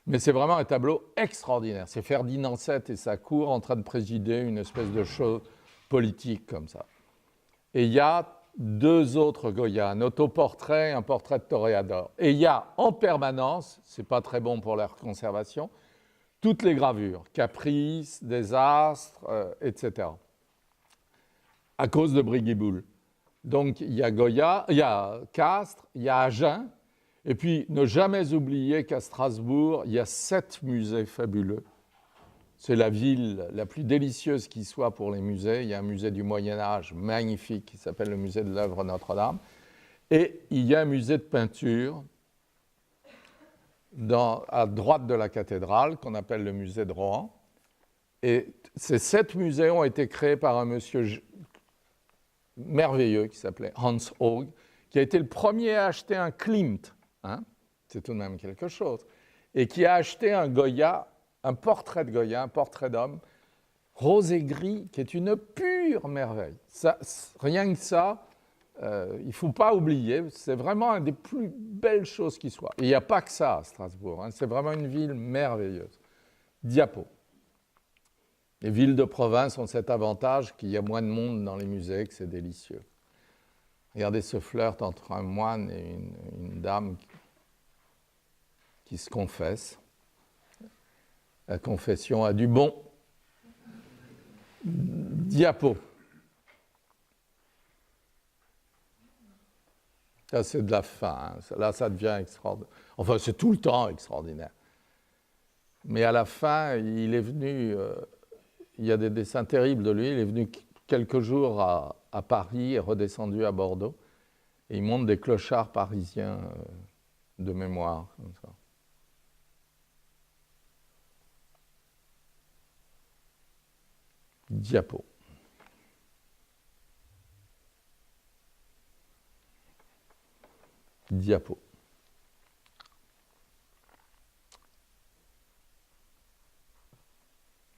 B: Mais c'est vraiment un tableau extraordinaire. C'est Ferdinand VII et sa cour en train de présider une espèce de chose politique comme ça. Et il y a deux autres Goya, un autoportrait et un portrait de toréador. Et il y a en permanence, c'est pas très bon pour leur conservation, toutes les gravures, caprices, désastres, etc. À cause de Briguiboul. Donc il y a Goya, il y a Castres, il y a Agen, et puis ne jamais oublier qu'à Strasbourg, il y a 7 musées fabuleux. C'est la ville la plus délicieuse qui soit pour les musées. Il y a un musée du Moyen-Âge magnifique qui s'appelle le musée de l'œuvre Notre-Dame. Et il y a un musée de peinture à droite de la cathédrale qu'on appelle le musée de Rohan. Et ces 7 musées ont été créés par un monsieur merveilleux qui s'appelait Hans Haug, qui a été le premier à acheter un Klimt, hein, c'est tout de même quelque chose, et qui a acheté un Goya, un portrait de Goya, un portrait d'homme, rose et gris, qui est une pure merveille. Ça, rien que ça, il ne faut pas oublier, c'est vraiment une des plus belles choses qui soient. Et il n'y a pas que ça à Strasbourg, hein, c'est vraiment une ville merveilleuse. Diapo. Les villes de province ont cet avantage qu'il y a moins de monde dans les musées, que c'est délicieux. Regardez ce flirt entre un moine et une dame qui se confesse. La confession a du bon. Diapo. Ça, c'est de la fin. Hein. Là, ça devient extraordinaire. Enfin, c'est tout le temps extraordinaire. Mais à la fin, il est venu... il y a des dessins terribles de lui. Il est venu quelques jours à Paris et redescendu à Bordeaux. Et il montre des clochards parisiens de mémoire, comme ça. Diapo. Diapo.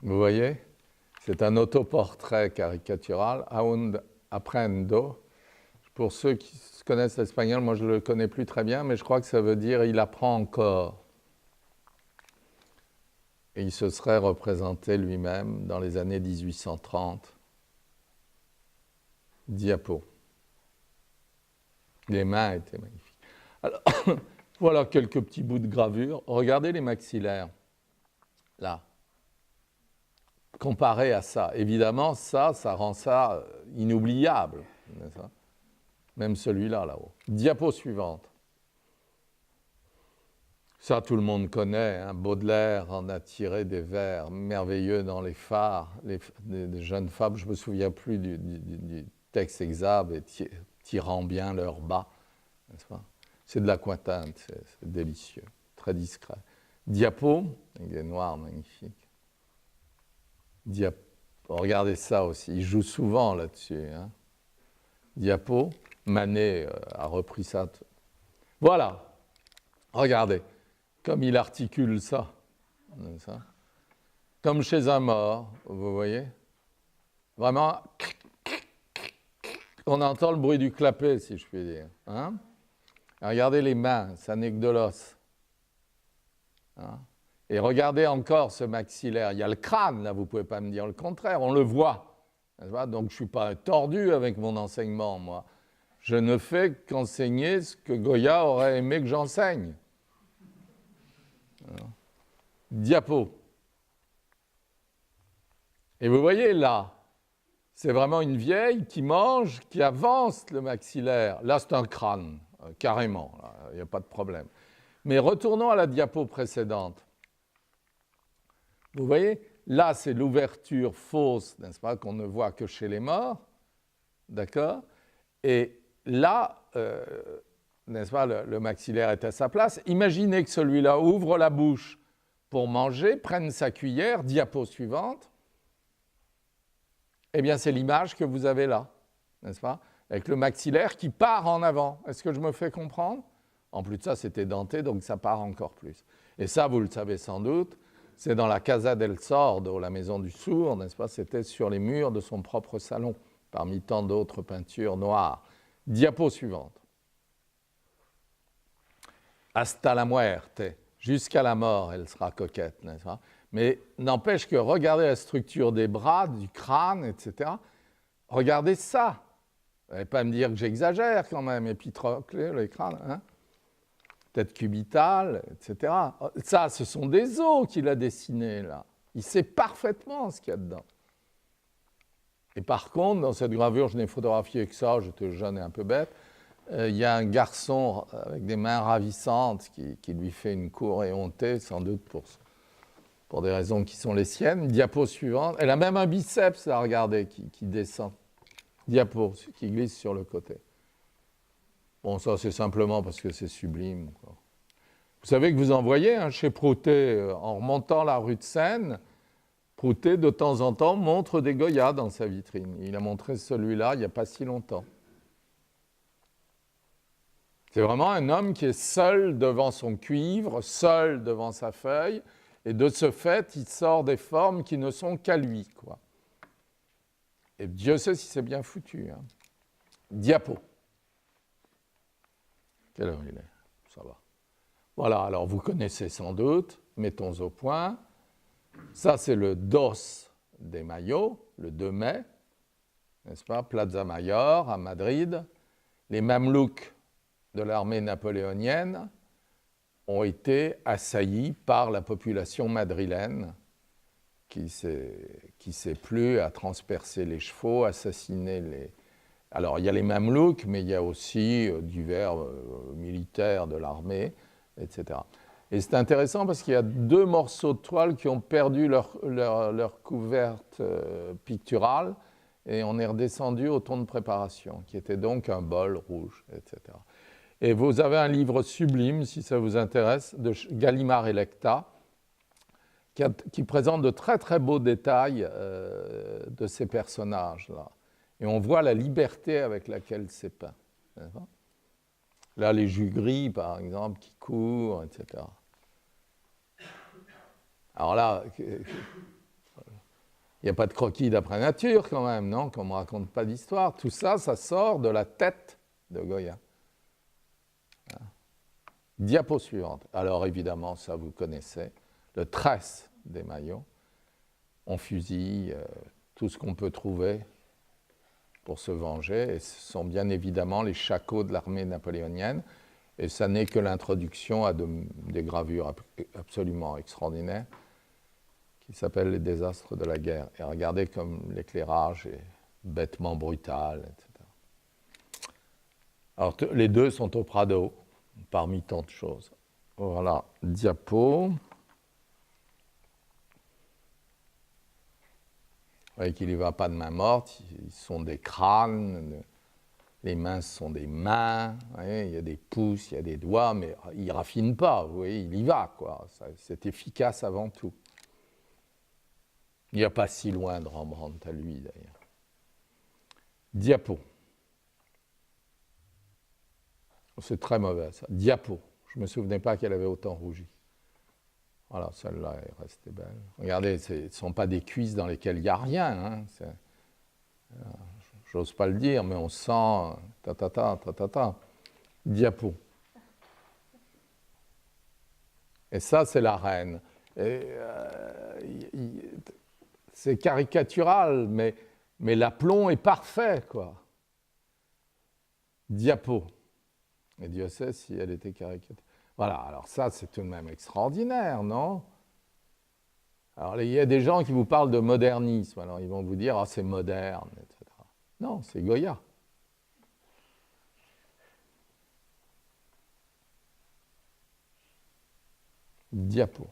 B: Vous voyez ? C'est un autoportrait caricatural, aun aprendo. Pour ceux qui connaissent l'espagnol, moi je ne le connais plus très bien, mais je crois que ça veut dire « il apprend encore ». Et il se serait représenté lui-même dans les années 1830. Diapo. Les mains étaient magnifiques. Alors, voilà quelques petits bouts de gravure. Regardez les maxillaires, là. Comparé à ça, évidemment, ça rend ça inoubliable. N'est-ce pas ? Même celui-là, là-haut. Diapo suivante. Ça, tout le monde connaît. Hein. Baudelaire en a tiré des vers merveilleux dans les phares. Des jeunes femmes, je ne me souviens plus du texte exact, et tirant bien leur bas. N'est-ce pas ? C'est de l'aquatinte, c'est délicieux, très discret. Diapo, avec des noirs magnifiques. Regardez ça aussi, il joue souvent là-dessus. Hein. Diapo, Manet a repris ça. Voilà, regardez, comme il articule ça. Comme chez un mort, vous voyez. Vraiment, on entend le bruit du clapet, si je puis dire. Hein. Regardez les mains, ça n'est que de l'os. Hein. Et regardez encore ce maxillaire. Il y a le crâne, là, vous ne pouvez pas me dire le contraire, on le voit. Donc, je ne suis pas tordu avec mon enseignement, moi. Je ne fais qu'enseigner ce que Goya aurait aimé que j'enseigne. Diapo. Et vous voyez là, c'est vraiment une vieille qui mange, qui avance le maxillaire. Là, c'est un crâne, carrément, il n'y a pas de problème. Mais retournons à la diapo précédente. Vous voyez, là, c'est l'ouverture fausse, n'est-ce pas, qu'on ne voit que chez les morts, d'accord ? Et là, n'est-ce pas, le maxillaire est à sa place. Imaginez que celui-là ouvre la bouche pour manger, prenne sa cuillère, diapo suivante. Eh bien, c'est l'image que vous avez là, n'est-ce pas ? Avec le maxillaire qui part en avant. Est-ce que je me fais comprendre ? En plus de ça, c'était denté, donc ça part encore plus. Et ça, vous le savez sans doute, c'est dans la Casa del Sordo, la maison du sourd, n'est-ce pas? C'était sur les murs de son propre salon, parmi tant d'autres peintures noires. Diapo suivante. Hasta la muerte, jusqu'à la mort, elle sera coquette, n'est-ce pas? Mais n'empêche que regardez la structure des bras, du crâne, etc. Regardez ça. Vous n'allez pas me dire que j'exagère quand même, épitroclé, les crânes, hein? Tête cubitale, etc. Ça, ce sont des os qu'il a dessinés, là. Il sait parfaitement ce qu'il y a dedans. Et par contre, dans cette gravure, je n'ai photographié que ça, j'étais jeune et un peu bête, il y a un garçon avec des mains ravissantes qui lui fait une cour éhontée, sans doute pour des raisons qui sont les siennes. Diapo suivante. Elle a même un biceps à regarder qui descend. Diapo, qui glisse sur le côté. Bon, ça, c'est simplement parce que c'est sublime, quoi. Vous savez que vous en voyez, hein, chez Proutet, en remontant la rue de Seine, Proutet, de temps en temps, montre des Goya dans sa vitrine. Il a montré celui-là il n'y a pas si longtemps. C'est vraiment un homme qui est seul devant son cuivre, seul devant sa feuille, et de ce fait, il sort des formes qui ne sont qu'à lui, quoi. Et Dieu sait si c'est bien foutu, hein. Diapo. Quelle heure il est? Ça va. Voilà, alors vous connaissez sans doute, mettons au point. Ça, c'est le Dos de Mayo, le 2 mai, n'est-ce pas? Plaza Mayor, à Madrid. Les Mamelouks de l'armée napoléonienne ont été assaillis par la population madrilène qui s'est plu à transpercer les chevaux, assassiner les... Alors, il y a les Mamelouks, mais il y a aussi divers militaires de l'armée, etc. Et c'est intéressant parce qu'il y a 2 morceaux de toile qui ont perdu leur couverte picturale et on est redescendu au ton de préparation, qui était donc un bol rouge, etc. Et vous avez un livre sublime, si ça vous intéresse, de Gallimard et Lecta, qui présente de très très beaux détails de ces personnages-là. Et on voit la liberté avec laquelle c'est peint. Là, les jus gris, par exemple, qui courent, etc. Alors là, il n'y a pas de croquis d'après nature quand même, non? Qu'on ne me raconte pas d'histoire. Tout ça, ça sort de la tête de Goya. Diapo suivante. Alors évidemment, ça vous connaissez, le Tresse des Maillots. On fusille tout ce qu'on peut trouver pour se venger. Et ce sont bien évidemment les shakos de l'armée napoléonienne. Et ça n'est que l'introduction à des gravures absolument extraordinaires qui s'appellent les désastres de la guerre. Et regardez comme l'éclairage est bêtement brutal, etc. Alors les 2 sont au Prado, parmi tant de choses. Voilà, diapo. Vous voyez qu'il n'y va pas de main morte, ils sont des crânes, les mains sont des mains, vous voyez, il y a des pouces, il y a des doigts, mais il ne raffine pas, vous voyez, il y va, quoi. C'est efficace avant tout. Il n'y a pas si loin de Rembrandt à lui, d'ailleurs. Diapo. C'est très mauvais, ça. Diapo. Je ne me souvenais pas qu'elle avait autant rougi. Voilà, celle-là est restée belle. Regardez, ce ne sont pas des cuisses dans lesquelles il n'y a rien. Hein. J'ose pas le dire, mais on sent ta. Diapo. Et ça, c'est la reine. C'est caricatural, mais l'aplomb est parfait, quoi. Diapo. Et Dieu sait si elle était caricaturale. Voilà, alors ça, c'est tout de même extraordinaire, non? Alors, il y a des gens qui vous parlent de modernisme. Alors, ils vont vous dire, ah, c'est moderne, etc. Non, c'est Goya. Diapo.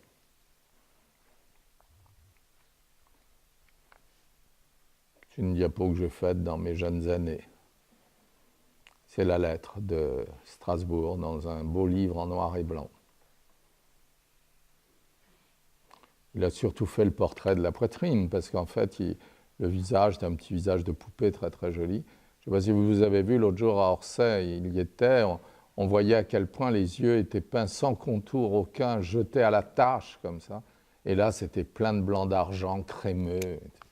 B: C'est une diapo que j'ai faite dans mes jeunes années. C'est la lettre de Strasbourg dans un beau livre en noir et blanc. Il a surtout fait le portrait de la poitrine, parce qu'en fait, le visage, c'est un petit visage de poupée très très joli. Je ne sais pas si vous avez vu, l'autre jour à Orsay, il y était, on voyait à quel point les yeux étaient peints sans contour aucun, jetés à la tâche comme ça. Et là, c'était plein de blanc d'argent crémeux, etc.